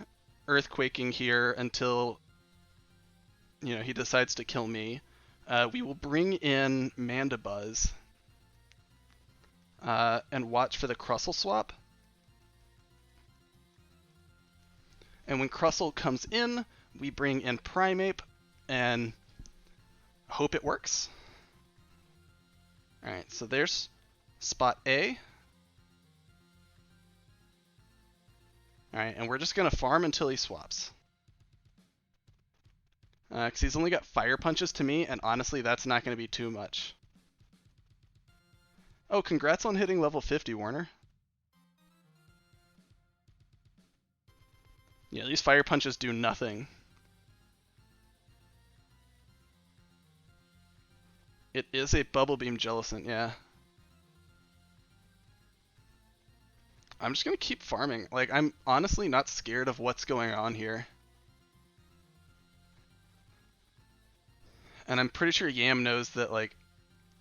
earthquaking here until, you know, he decides to kill me. We will bring in Mandibuzz and watch for the Crustle swap. And when Crustle comes in, we bring in Primeape and hope it works. Alright, so there's spot A. Alright, and we're just going to farm until he swaps. Because he's only got Fire Punches to me, and honestly, that's not going to be too much. Oh, congrats on hitting level 50, Warner. Yeah, these Fire Punches do nothing. It is a Bubble Beam Jellicent, yeah. I'm just going to keep farming. Like, I'm honestly not scared of what's going on here. And I'm pretty sure Yam knows that, like,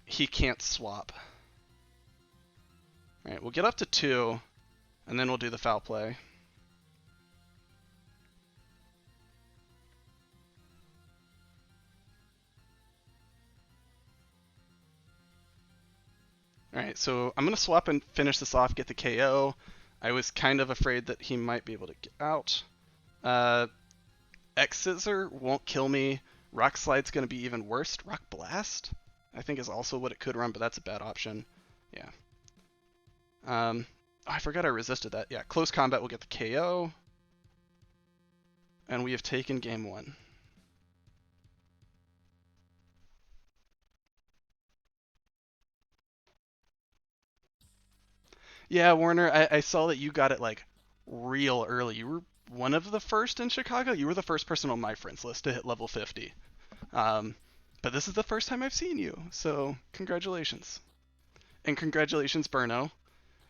he can't swap. Alright, we'll get up to 2, and then we'll do the foul play. Alright, so I'm going to swap and finish this off, get the KO. I was kind of afraid that he might be able to get out. X-Scissor won't kill me. Rock Slide's going to be even worse. Rock Blast, I think, is also what it could run, but that's a bad option. Yeah. Oh, I forgot I resisted that. Yeah, close combat will get the KO. And we have taken game 1. Yeah, Warner, I saw that you got it, like, real early. You were one of the first in Chicago. You were the first person on my friends list to hit level 50. But this is the first time I've seen you, so congratulations. And congratulations, Burno.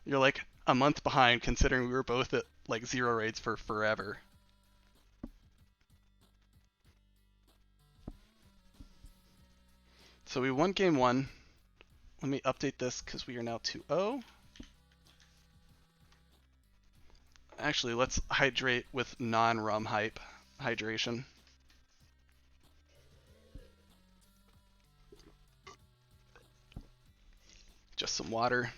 You're like a month behind considering we were both at like 0 raids for forever. So we won game 1. Let me update this because we are now 2-0. Actually, let's hydrate with non-rum hydration. Just some water.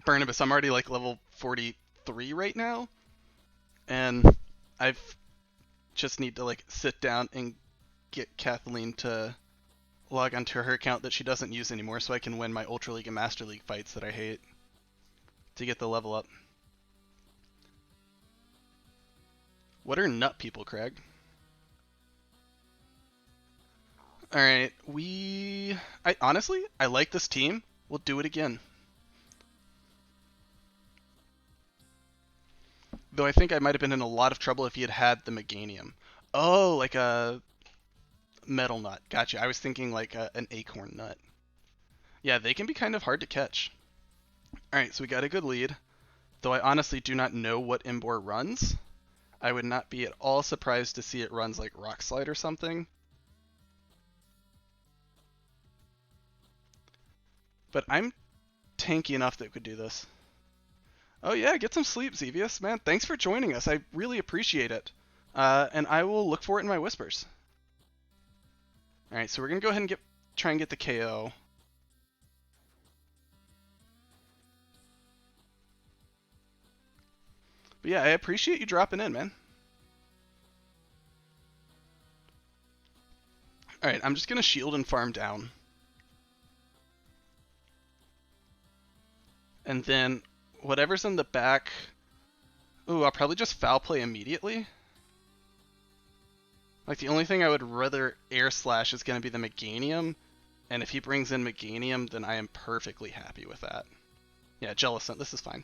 Barnabas, I'm already like level 43 right now, and I've just need to like sit down and get Kathleen to log onto her account that she doesn't use anymore so I can win my Ultra League and Master League fights that I hate to get the level up. What are nut people, Craig? Alright, honestly, I like this team. We'll do it again. Though I think I might have been in a lot of trouble if he had had the Meganium. Oh, like a metal nut. Gotcha. I was thinking like an acorn nut. Yeah, they can be kind of hard to catch. Alright, so we got a good lead. Though I honestly do not know what Imbor runs. I would not be at all surprised to see it runs like Rock Slide or something. But I'm tanky enough that we could do this. Oh yeah, get some sleep, Xevious. Man, thanks for joining us. I really appreciate it. And I will look for it in my whispers. Alright, so we're going to go ahead and try and get the KO. But yeah, I appreciate you dropping in, man. Alright, I'm just going to shield and farm down. And then whatever's in the back... Ooh, I'll probably just foul play immediately. Like, the only thing I would rather air slash is going to be the Meganium. And if he brings in Meganium, then I am perfectly happy with that. Yeah, Jellicent, this is fine.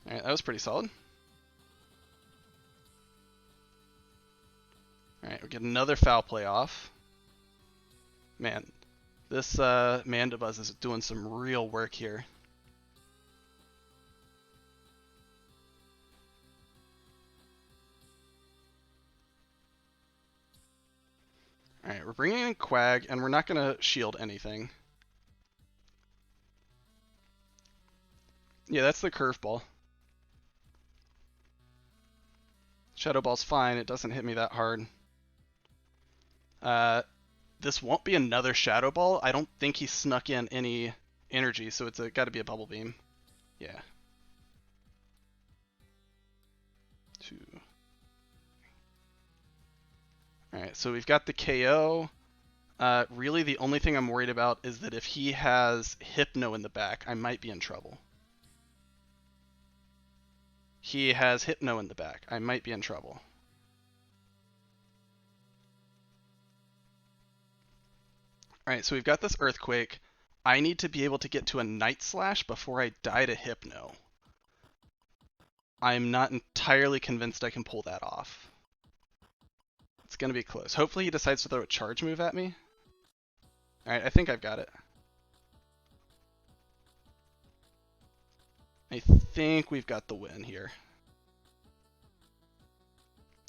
Alright, that was pretty solid. Alright, we get another foul play off. Man, this Mandibuzz is doing some real work here. Alright, we're bringing in Quag, and we're not going to shield anything. Yeah, that's the curveball. Shadow Ball's fine, it doesn't hit me that hard. This won't be another Shadow Ball. I don't think he snuck in any energy, so it's got to be a Bubble Beam. Yeah. 2. Alright, so we've got the KO. Really the only thing I'm worried about is that if he has Hypno in the back, I might be in trouble. He has Hypno in the back. I might be in trouble. Alright, so we've got this Earthquake. I need to be able to get to a Night Slash before I die to Hypno. I'm not entirely convinced I can pull that off. It's going to be close. Hopefully he decides to throw a charge move at me. Alright, I think I've got it. I think we've got the win here.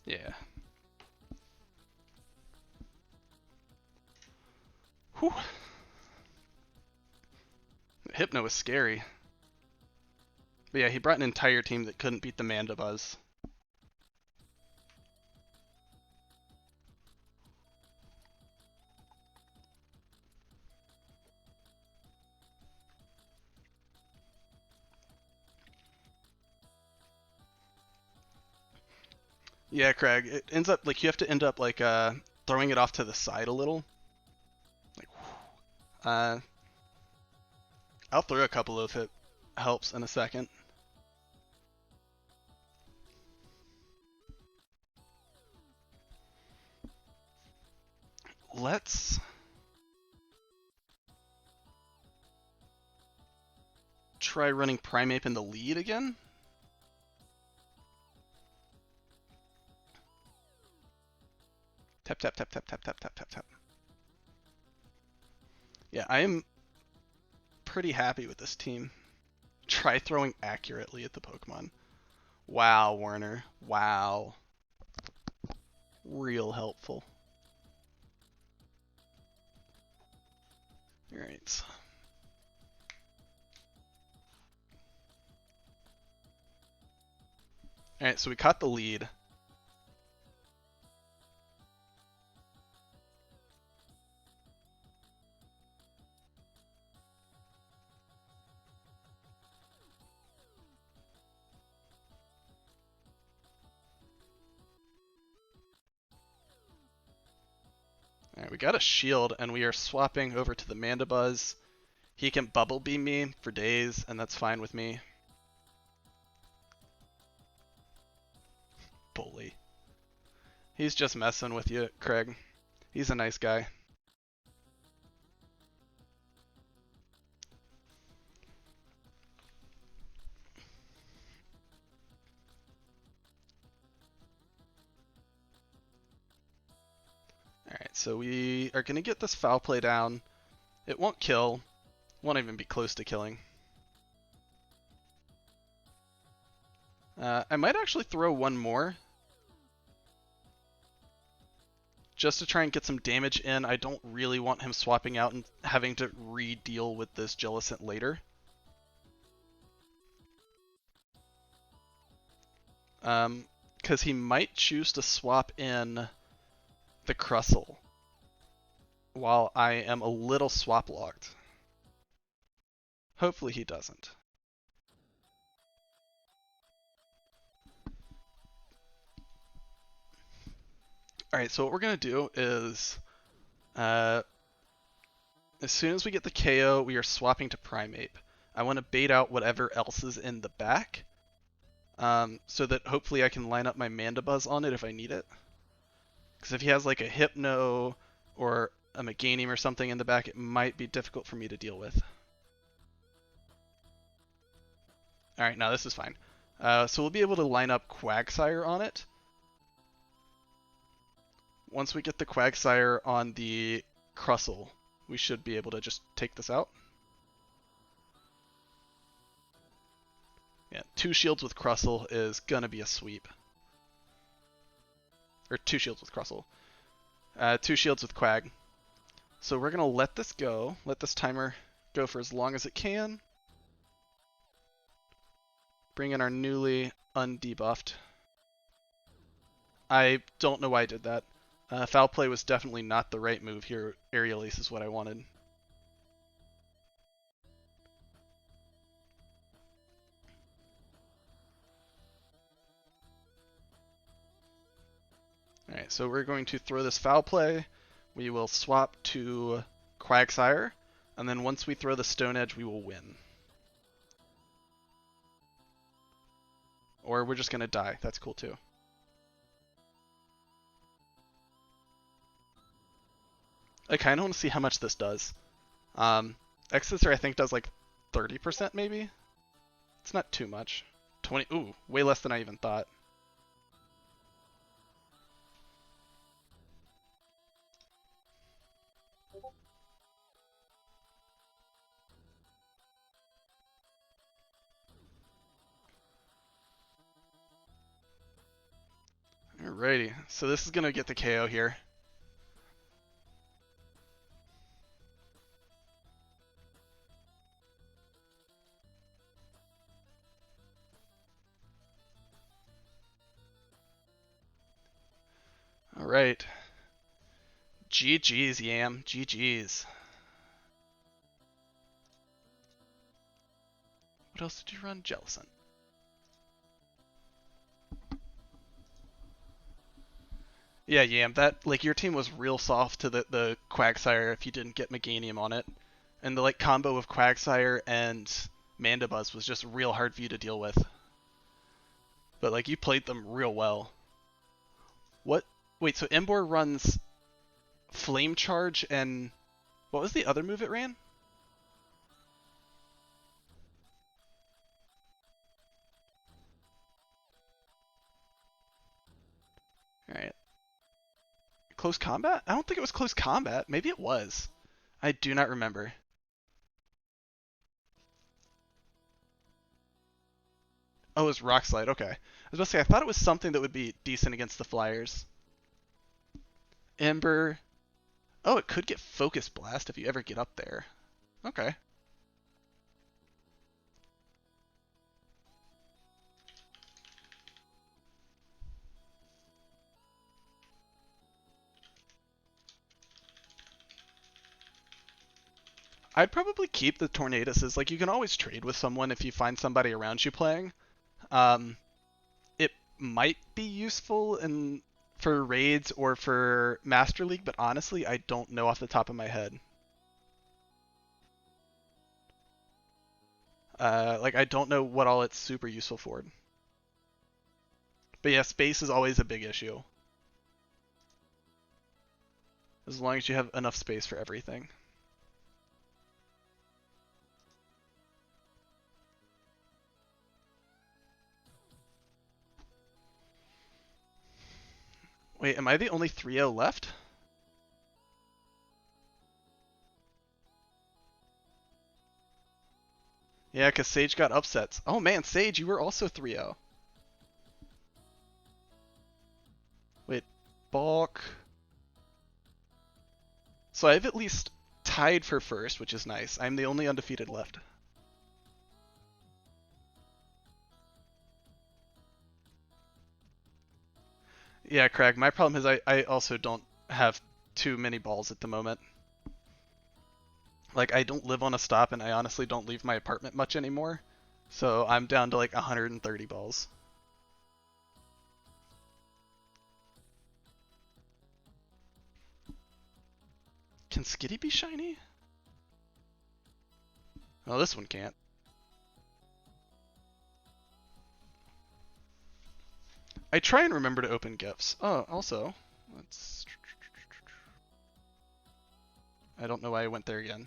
Yeah. Whew. Hypno was scary. But yeah, he brought an entire team that couldn't beat the Mandibuzz. Yeah, Craig, it ends up, like, you have to end up, like, throwing it off to the side a little. Like, I'll throw a couple if it helps in a second. Let's try running Primeape in the lead again. Tap, tap, tap, tap, tap, tap, tap, tap, tap. Yeah, I am pretty happy with this team. Try throwing accurately at the Pokemon. Wow, Warner. Wow. Real helpful. Alright. Alright, so we caught the lead. Alright, we got a shield, and we are swapping over to the Mandibuzz. He can Bubble Beam me for days, and that's fine with me. Bully. He's just messing with you, Craig. He's a nice guy. Alright, so we are going to get this Foul Play down. It won't kill. Won't even be close to killing. I might actually throw one more. Just to try and get some damage in. I don't really want him swapping out and having to re-deal with this Jellicent later. Because he might choose to swap in the Crustle while I am a little swap locked. Hopefully he doesn't. Alright, so what we're going to do is, as soon as we get the KO, we are swapping to Primeape. I want to bait out whatever else is in the back, so that hopefully I can line up my Mandibuzz on it if I need it. Because if he has like a Hypno or a Meganium or something in the back, it might be difficult for me to deal with. Alright, now this is fine. So we'll be able to line up Quagsire on it. Once we get the Quagsire on the Crustle, we should be able to just take this out. Yeah, 2 shields with Crustle is gonna be a sweep. Or 2 shields with Crustle. 2 shields with Quag. So we're gonna let this go. Let this timer go for as long as it can. Bring in our newly undebuffed. I don't know why I did that. Foul play was definitely not the right move here. Aerial Ace is what I wanted. Alright, so we're going to throw this foul play. We will swap to Sire, and then once we throw the Stone Edge, we will win. Or we're just going to die. That's cool too. I kind of want to see how much this does. X-Scissor I think does like 30% maybe? It's not too much. 20, ooh, way less than I even thought. Alrighty, so this is gonna get the KO here. Alright. GG's, Yam. GG's. What else did you run? Jellicent. Yeah, Yam, that, like, your team was real soft to the Quagsire if you didn't get Meganium on it. And the, like, combo of Quagsire and Mandibuzz was just real hard for you to deal with. But, like, you played them real well. What? Wait, so Emboar runs Flame Charge and... What was the other move it ran? Alright. Close combat? I don't think it was close combat. Maybe it was. I do not remember. Oh, it was Rock Slide. Okay. I was about to say, I thought it was something that would be decent against the Flyers. Ember. Oh, it could get Focus Blast if you ever get up there. Okay. I'd probably keep the Tornadoes. Like, you can always trade with someone if you find somebody around you playing. It might be useful for raids or for Master League, but honestly, I don't know off the top of my head. Like, I don't know what all it's super useful for. But yeah, space is always a big issue. As long as you have enough space for everything. Wait, am I the only 3-0 left? Yeah, because Sage got upsets. Oh man, Sage, you were also 3-0. Wait, Balk. So I've at least tied for first, which is nice. I'm the only undefeated left. Yeah, Craig, my problem is I also don't have too many balls at the moment. Like, I don't live on a stop, and I honestly don't leave my apartment much anymore. So I'm down to like 130 balls. Can Skitty be shiny? Oh, this one can't. I try and remember to open gifts. Oh, also, let's... I don't know why I went there again.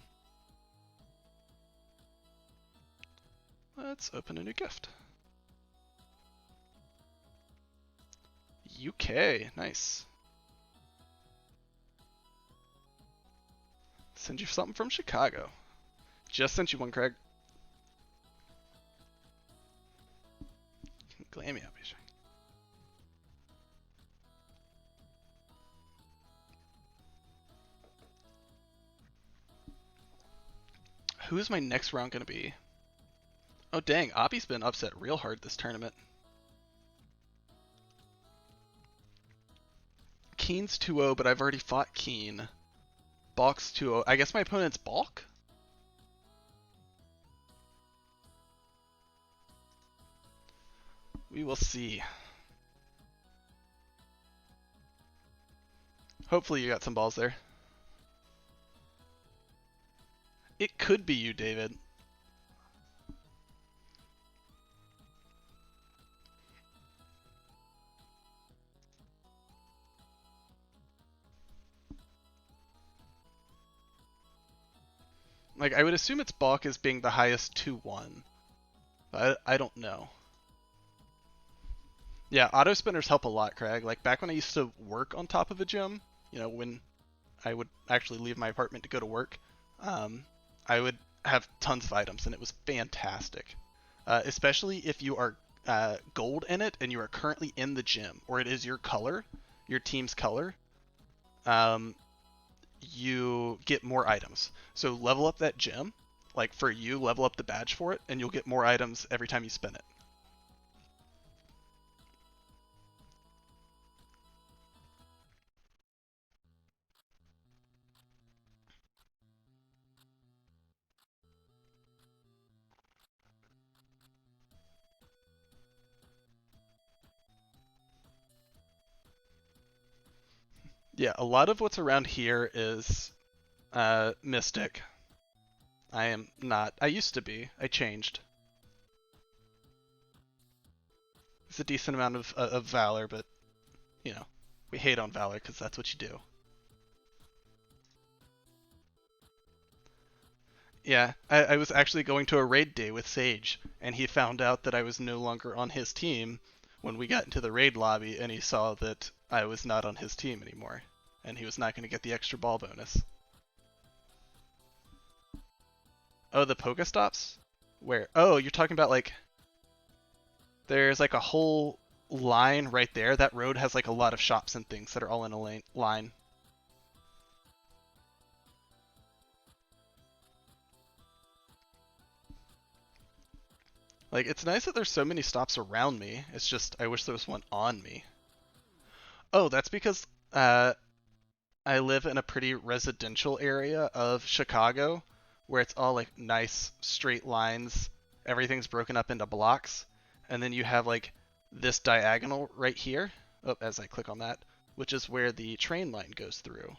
Let's open a new gift. UK, nice. Send you something from Chicago. Just sent you one, Craig. Glammy up, Who is my next round going to be? Oh, dang. Oppie's been upset real hard this tournament. Keen's 2-0, but I've already fought Keen. Balk's 2-0. I guess my opponent's Balk? We will see. Hopefully you got some balls there. It could be you, David. Like, I would assume it's Balk as being the highest 2-1. I don't know. Yeah, auto spinners help a lot, Craig. Like, back when I used to work on top of a gym, you know, when I would actually leave my apartment to go to work, I would have tons of items, and it was fantastic. Especially if you are gold in it and you are currently in the gym, or it is your color, your team's color, you get more items. So level up that gym, like for you, level up the badge for it, and you'll get more items every time you spin it. Yeah, a lot of what's around here is Mystic. I am not. I used to be. I changed. It's a decent amount of Valor, but, you know, we hate on Valor because that's what you do. Yeah, I was actually going to a raid day with Sage, and he found out that I was no longer on his team when we got into the raid lobby, and he saw that I was not on his team anymore, and he was not going to get the extra ball bonus. Oh, the Pokestops? Where? Oh, you're talking about, like, there's like a whole line right there. That road has like a lot of shops and things that are all in a line. Like, it's nice that there's so many stops around me. It's just, I wish there was one on me. Oh, that's because I live in a pretty residential area of Chicago, where it's all like nice straight lines. Everything's broken up into blocks. And then you have like this diagonal right here, as I click on that, which is where the train line goes through.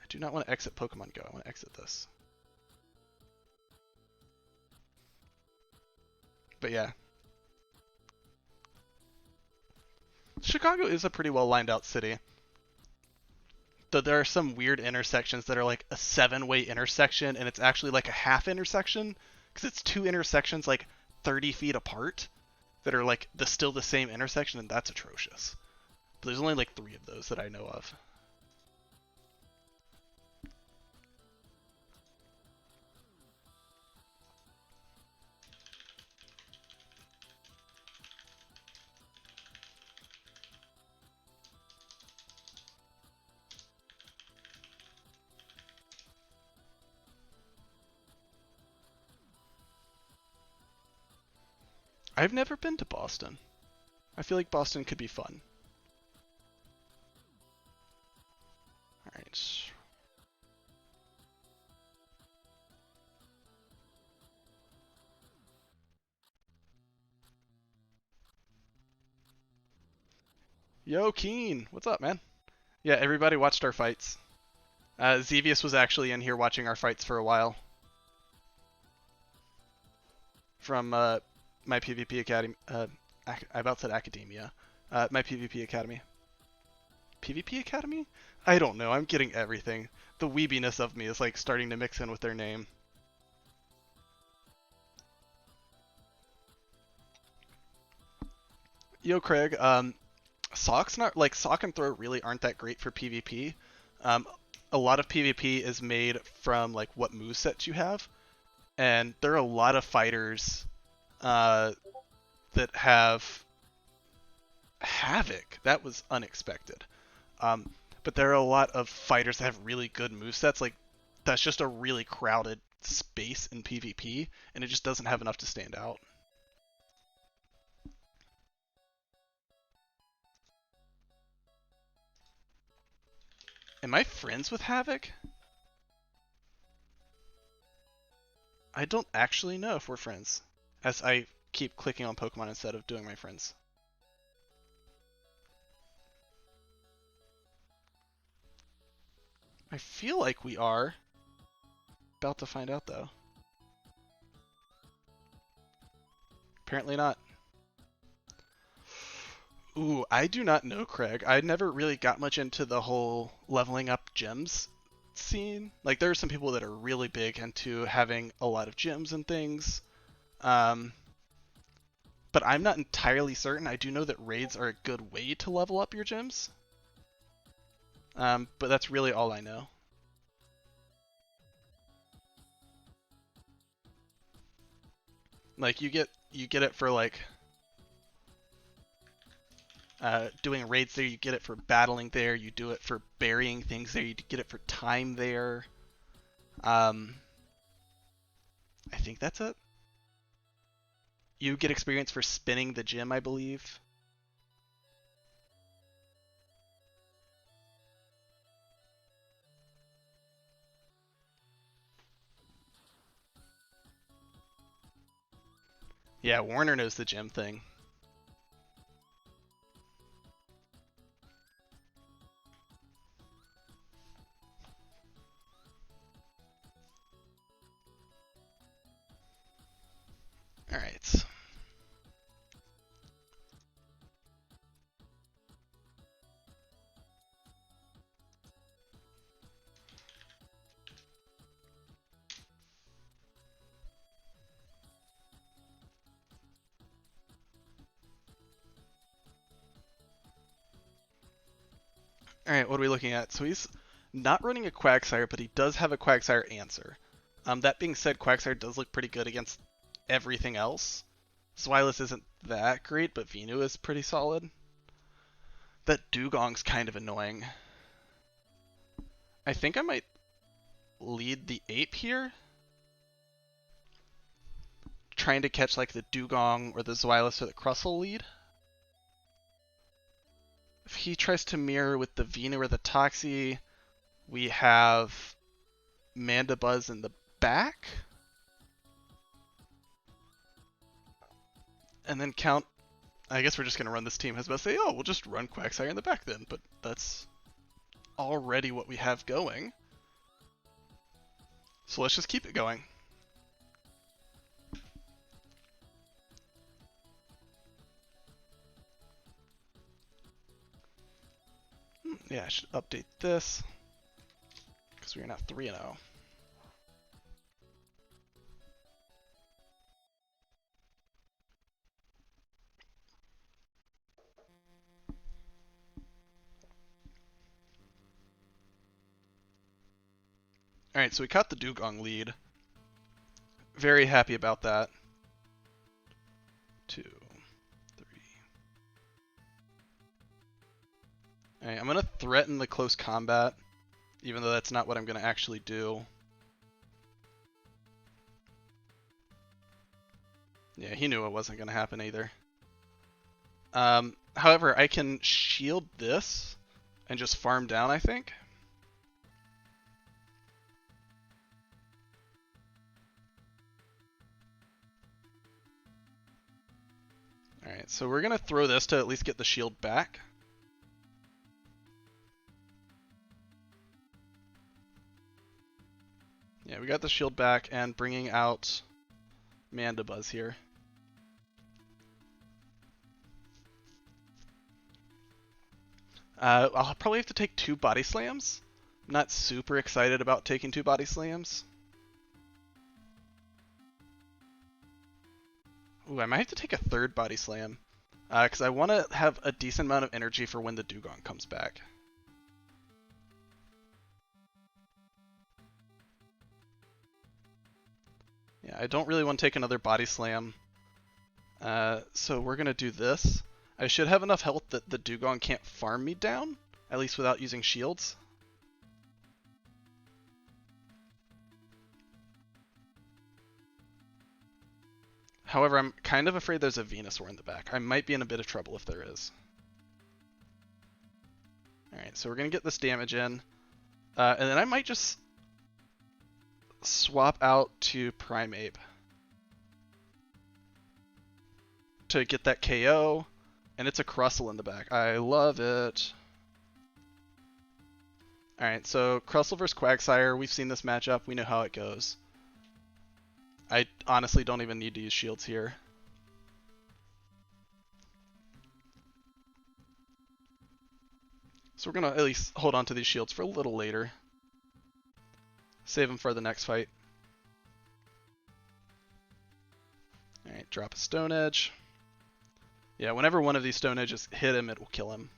I do not want to exit Pokemon Go. I want to exit this. But yeah. Chicago is a pretty well lined out city. Though there are some weird intersections that are like a 7-way intersection, and it's actually like a half intersection, because it's two intersections like 30 feet apart that are like still the same intersection, and that's atrocious. But there's only like 3 of those that I know of. I've never been to Boston. I feel like Boston could be fun. Alright. Yo, Keen! What's up, man? Yeah, everybody watched our fights. Xevious was actually in here watching our fights for a while. From my PvP Academy. I about said Academia. My PvP Academy. PvP Academy? I don't know. I'm getting everything. The weebiness of me is like starting to mix in with their name. Yo, Craig. Sock's not like Sock and Throw really aren't that great for PvP. a lot of PvP is made from like what movesets you have, and there are a lot of fighters that have Havoc. That was unexpected. Um, but there are a lot of fighters that have really good movesets. Like, that's just a really crowded space in PvP, and it just doesn't have enough to stand out. Am I friends with Havoc? I don't actually know if we're friends, as I keep clicking on Pokemon instead of doing my friends. I feel like we are. About to find out, though. Apparently not. Ooh, I do not know, Craig. I never really got much into the whole leveling up gyms scene. Like, there are some people that are really big into having a lot of gyms and things. Um, but I'm not entirely certain. I do know that raids are a good way to level up your gyms. But that's really all I know. Like, you get it for like doing raids there. You get it for battling there. You do it for burying things there. You get it for time there. I think that's it. You get experience for spinning the gym, I believe. Yeah, Warner knows the gym thing. Alright. Alright, what are we looking at? So he's not running a Quagsire, but he does have a Quagsire answer. That being said, Quagsire does look pretty good against everything else. Swilus isn't that great, but Venu is pretty solid. That Dugong's kind of annoying. I think I might lead the Ape here. Trying to catch like the Dugong or the Zwilus or the Crustle lead. If he tries to mirror with the Venu or the Toxie, we have Mandibuzz in the back. And then count. I guess we're just going to run this team. I was about to say, oh, we'll just run Quagsire in the back then, but that's already what we have going. So let's just keep it going. Yeah, I should update this because we are now 3-0. Alright, so we caught the Dugong lead. Very happy about that. 2, 3. Alright, I'm going to threaten the close combat, even though that's not what I'm going to actually do. Yeah, he knew it wasn't going to happen either. However, I can shield this and just farm down, I think. Alright, so we're going to throw this to at least get the shield back. Yeah, we got the shield back and bringing out Mandibuzz here. I'll probably have to take 2 body slams. I'm not super excited about taking 2 body slams. Ooh, I might have to take a 3rd body slam. Because I want to have a decent amount of energy for when the Dugong comes back. Yeah, I don't really want to take another body slam. So we're going to do this. I should have enough health that the Dugong can't farm me down, at least without using shields. However, I'm kind of afraid there's a Venusaur in the back. I might be in a bit of trouble if there is. Alright, so we're going to get this damage in. And then I might just swap out to Primeape to get that KO. And it's a Crustle in the back. I love it. Alright, so Crustle versus Quagsire. We've seen this matchup. We know how it goes. I honestly don't even need to use shields here. So we're going to at least hold on to these shields for a little later. Save them for the next fight. Alright, drop a Stone Edge. Yeah, whenever one of these Stone Edges hit him, it will kill him.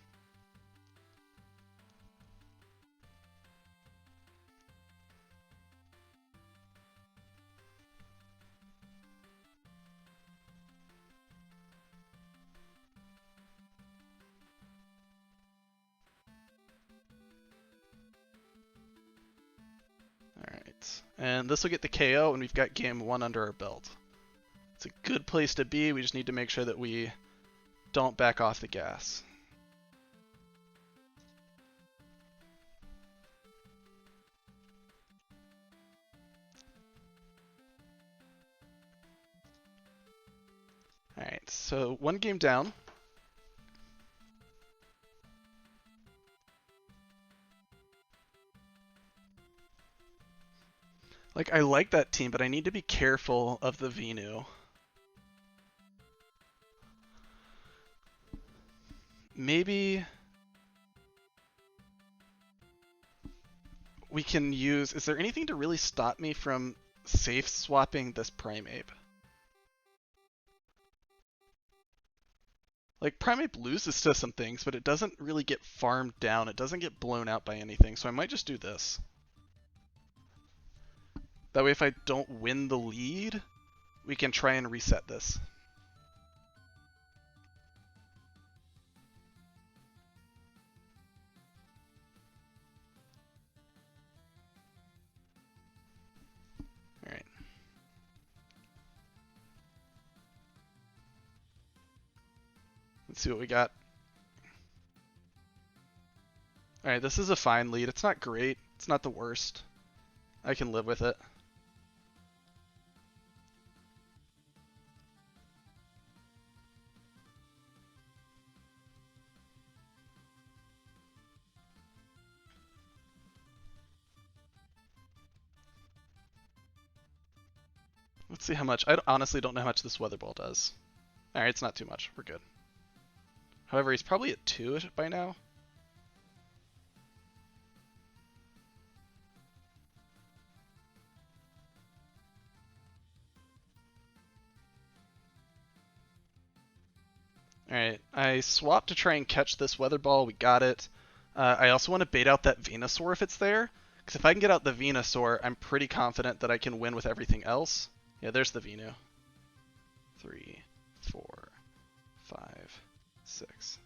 Alright, and this will get the KO, and we've got game 1 under our belt. It's a good place to be, we just need to make sure that we don't back off the gas. Alright, so 1 game down. Like, I like that team, but I need to be careful of the Venu. Maybe we can use... Is there anything to really stop me from safe swapping this Primeape? Like, Primeape loses to some things, but it doesn't really get farmed down. It doesn't get blown out by anything, so I might just do this. That way if I don't win the lead, we can try and reset this. Alright. Let's see what we got. Alright, this is a fine lead. It's not great. It's not the worst. I can live with it. Let's see how much. I honestly don't know how much this Weather Ball does. Alright, it's not too much. We're good. However, he's probably at 2 by now. Alright, I swapped to try and catch this Weather Ball. We got it. I also want to bait out that Venusaur if it's there. Because if I can get out the Venusaur, I'm pretty confident that I can win with everything else. Yeah, there's the Venu. 3, 4, 5, 6.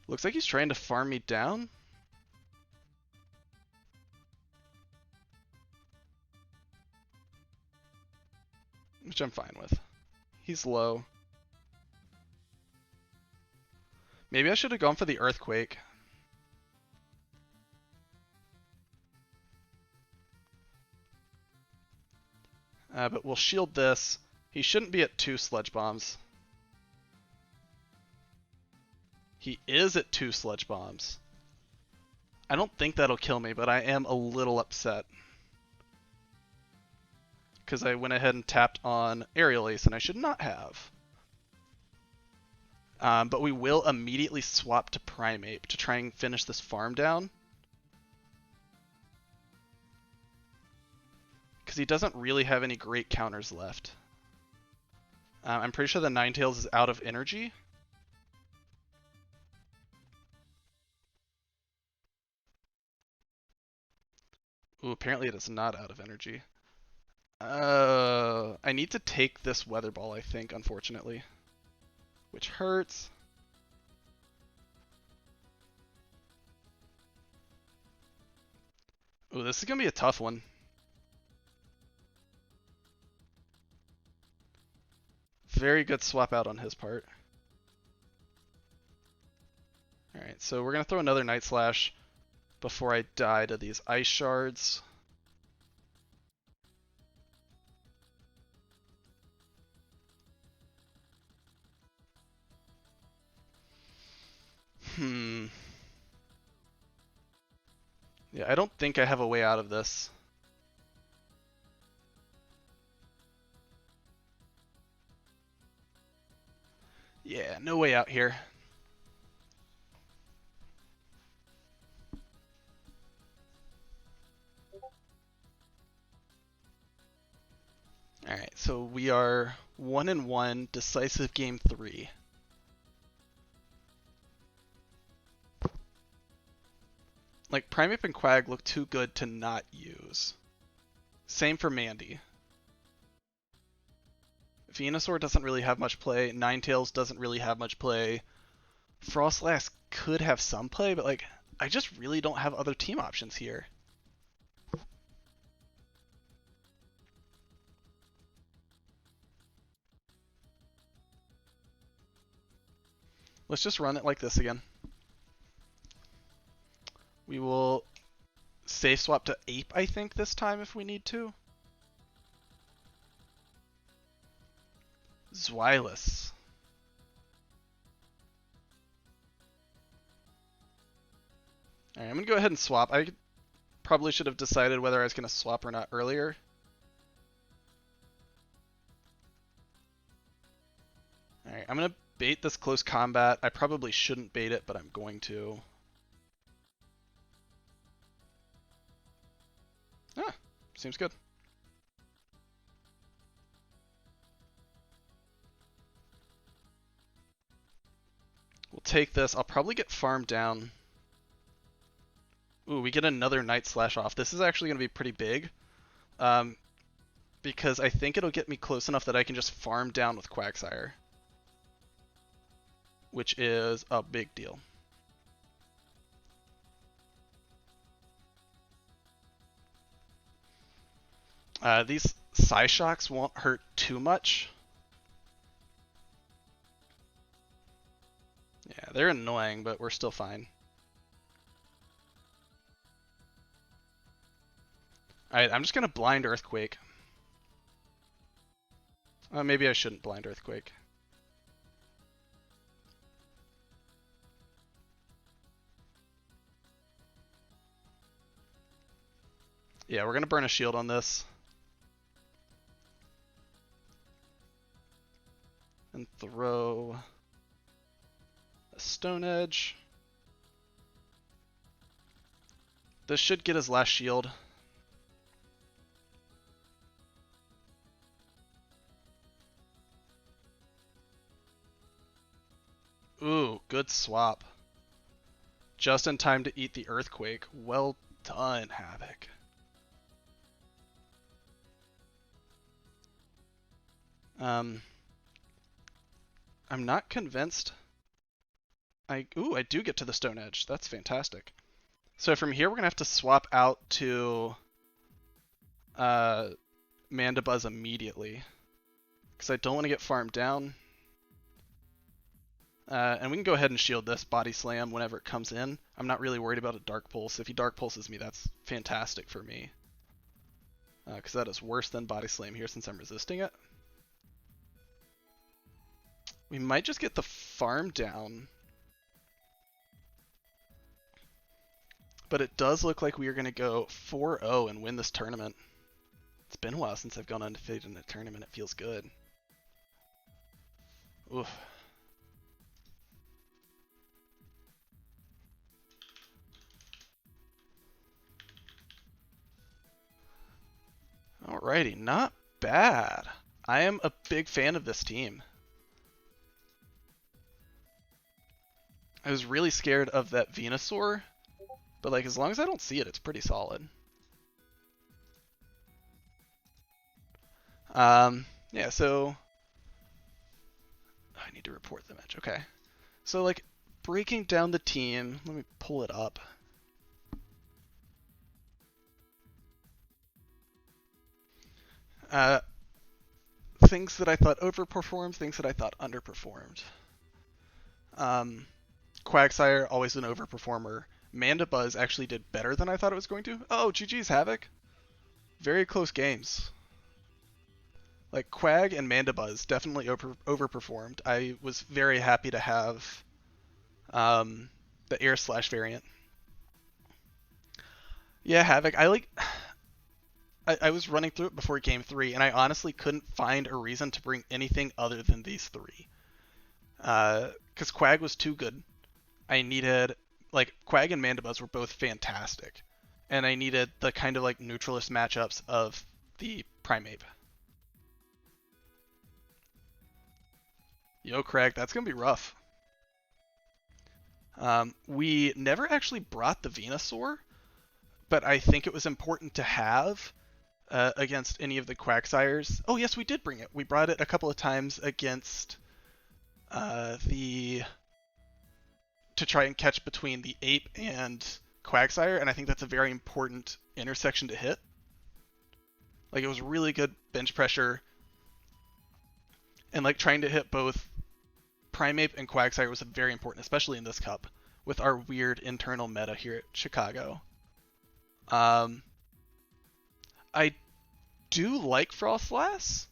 Looks like he's trying to farm me down. Which I'm fine with. He's low. Maybe I should have gone for the Earthquake. But we'll shield this. He shouldn't be at 2 Sludge Bombs. He is at 2 Sludge Bombs. I don't think that'll kill me, but I am a little upset. Because I went ahead and tapped on Aerial Ace, and I should not have. But we will immediately swap to Primeape to try and finish this farm down. Because he doesn't really have any great counters left. I'm pretty sure the Ninetales is out of energy. Ooh, apparently it is not out of energy. I need to take this weather ball, I think, unfortunately. Which hurts. Ooh, this is gonna be a tough one. Very good swap out on his part. Alright, so we're gonna throw another Night Slash before I die to these ice shards. Yeah, I don't think I have a way out of this. Yeah, no way out here. Alright, so we are 1-1, decisive game 3. Like, Primeape and Quag look too good to not use. Same for Mandy. Venusaur doesn't really have much play. Ninetales doesn't really have much play. Frostlass could have some play, but like, I just really don't have other team options here. Let's just run it like this again. We will safe swap to Ape, I think, this time if we need to. Zweilous. Alright, I'm going to go ahead and swap. I probably should have decided whether I was going to swap or not earlier. Alright, I'm going to bait this close combat. I probably shouldn't bait it, but I'm going to. Ah, seems good. We'll take this. I'll probably get farmed down. Ooh, we get another Night Slash off. This is actually going to be pretty big. Because I think it'll get me close enough that I can just farm down with Quagsire. Which is a big deal. These Psyshocks won't hurt too much. Yeah, they're annoying, but we're still fine. Alright, I'm just going to Blind Earthquake. Maybe I shouldn't Blind Earthquake. Yeah, we're going to burn a shield on this. And throw a Stone Edge. This should get his last shield. Ooh, good swap. Just in time to eat the Earthquake. Well done, Havoc. I'm not convinced. I do get to the Stone Edge. That's fantastic. So from here, we're going to have to swap out to Mandibuzz immediately. Because I don't want to get farmed down. And we can go ahead and shield this Body Slam whenever it comes in. I'm not really worried about a Dark Pulse. If he Dark Pulses me, that's fantastic for me. Because that is worse than Body Slam here since I'm resisting it. We might just get the farm down. But it does look like we are going to go 4-0 and win this tournament. It's been a while since I've gone undefeated in a tournament. It feels good. Oof. Alrighty, not bad. I am a big fan of this team. I was really scared of that Venusaur, but like as long as I don't see it, it's pretty solid. Yeah, so I need to report the match. Okay. So, like, breaking down the team, let me pull it up. Uh, things that I thought overperformed, things that I thought underperformed. Um, Quagsire, always an overperformer. Mandibuzz actually did better than I thought it was going to. Oh, GG's Havoc. Very close games. Like, Quag and Mandibuzz definitely overperformed. I was very happy to have the Air Slash variant. Yeah, Havoc. I was running through it before Game 3, and I honestly couldn't find a reason to bring anything other than these three. Because Quag was too good. I needed, like, Quag and Mandibuzz were both fantastic. And I needed the kind of, like, neutralist matchups of the Primeape. Yo, Craig, that's going to be rough. We never actually brought the Venusaur, but I think it was important to have against any of the Quagsires. Oh, yes, we did bring it. We brought it a couple of times against to try and catch between the Ape and Quagsire, and I think that's a very important intersection to hit. Like, it was really good bench pressure, and like trying to hit both Primeape and Quagsire was very important, especially in this cup, with our weird internal meta here at Chicago. I do like Frostlass,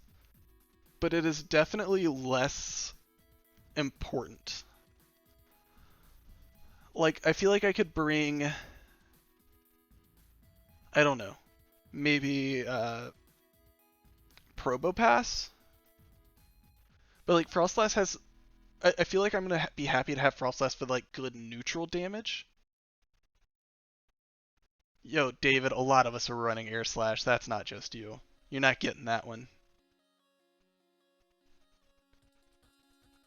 but it is definitely less important. Like, I feel like I could bring, I don't know, maybe Probopass? But like, Frostlass has, I feel like I'm going to be happy to have Frostlass for like good neutral damage. Yo, David, a lot of us are running Air Slash. That's not just you. You're not getting that one.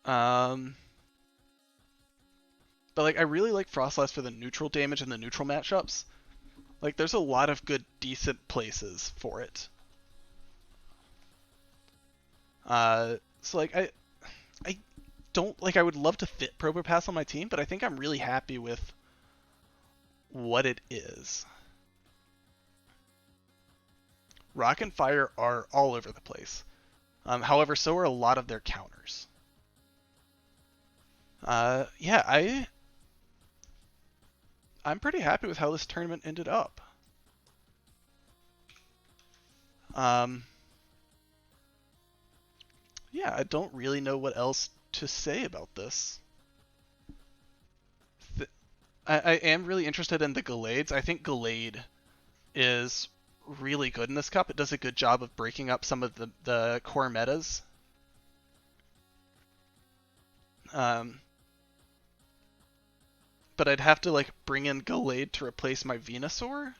But like, I really like Frostlass for the neutral damage and the neutral matchups. Like, there's a lot of good, decent places for it. So like, I don't, like, I would love to fit Probopass on my team, but I think I'm really happy with what it is. Rock and Fire are all over the place. However, so are a lot of their counters. Yeah, I'm pretty happy with how this tournament ended up. Yeah, I don't really know what else to say about this. I am really interested in the Gallades. I think Gallade is really good in this cup. It does a good job of breaking up some of the core metas. But I'd have to like bring in Gallade to replace my Venusaur,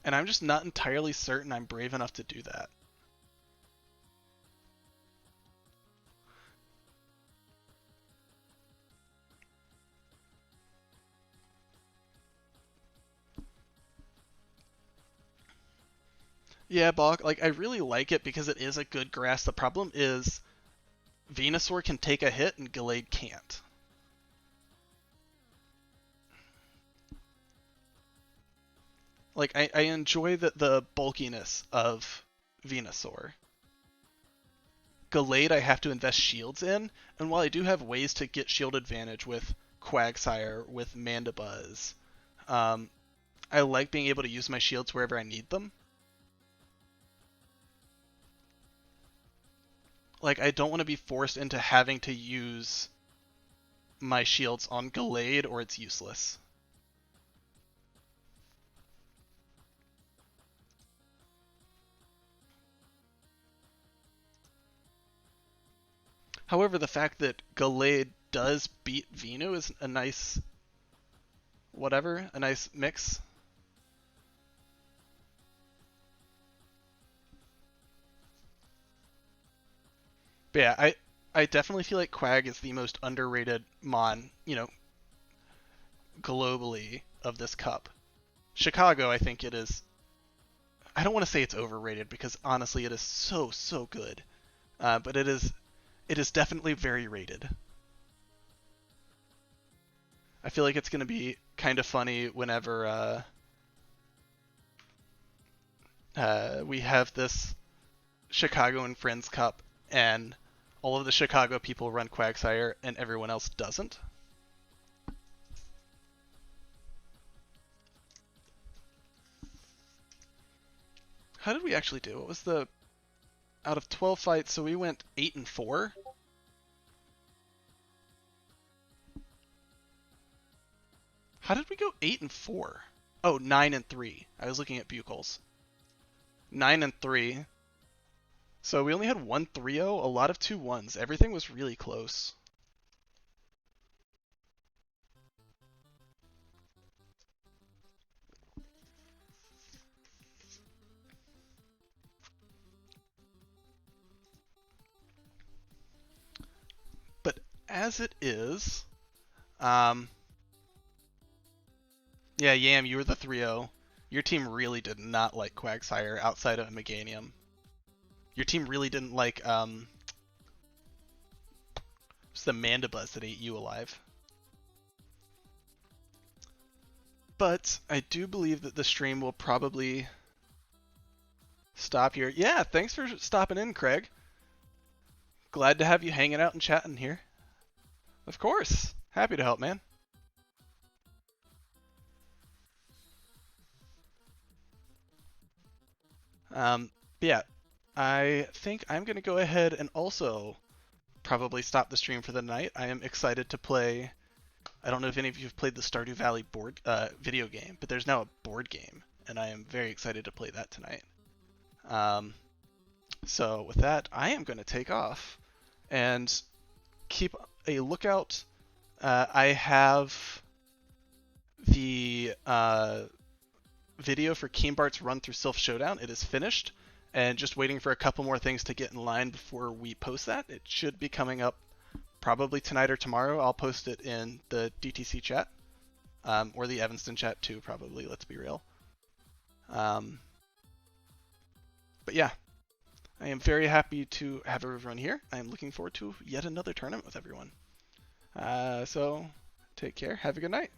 and I'm just not entirely certain I'm brave enough to do that. Yeah, Balk, like, I really like it because it is a good grass. The problem is Venusaur can take a hit and Gallade can't. Like, I enjoy the bulkiness of Venusaur. Gallade I have to invest shields in, and while I do have ways to get shield advantage with Quagsire, with Mandibuzz, I like being able to use my shields wherever I need them. Like, I don't want to be forced into having to use my shields on Gallade or it's useless. However, the fact that Gallade does beat Venu is a nice, whatever, a nice mix. But yeah, I definitely feel like Quag is the most underrated Mon, globally of this cup. Chicago, I think it is. I don't want to say it's overrated because honestly it is so good. But it is definitely very rated. I feel like it's going to be kind of funny whenever we have this Chicago and Friends Cup and all of the Chicago people run Quagsire and everyone else doesn't. How did we actually do? What was the out of 12 fights? So we went 8-4. How did we go 8-4? Oh, 9-3. I was looking at Buchholz. 9-3. So we only had one 3-0, a lot of 2-1s. Everything was really close. But as it is, yeah, Yam, you were the 3-0. Your team really did not like Quagsire outside of Meganium. Your team really didn't like just the Mandibuzz that ate you alive. But I do believe that the stream will probably stop here. Yeah, thanks for stopping in, Craig. Glad to have you hanging out and chatting here. Of course. Happy to help, man. Yeah, I think I'm going to go ahead and also probably stop the stream for the night. I am excited to play. I don't know if any of you have played the Stardew Valley board video game, but there's now a board game, and I am very excited to play that tonight. So with that, I am going to take off and keep a lookout. I have the video for Keenbart's run through Sylph Showdown. It is finished, and just waiting for a couple more things to get in line before we post that. It should be coming up probably tonight or tomorrow. I'll post it in the DTC chat, or the Evanston chat too, probably, let's be real. But yeah, I am very happy to have everyone here. I am looking forward to yet another tournament with everyone. So take care. Have a good night.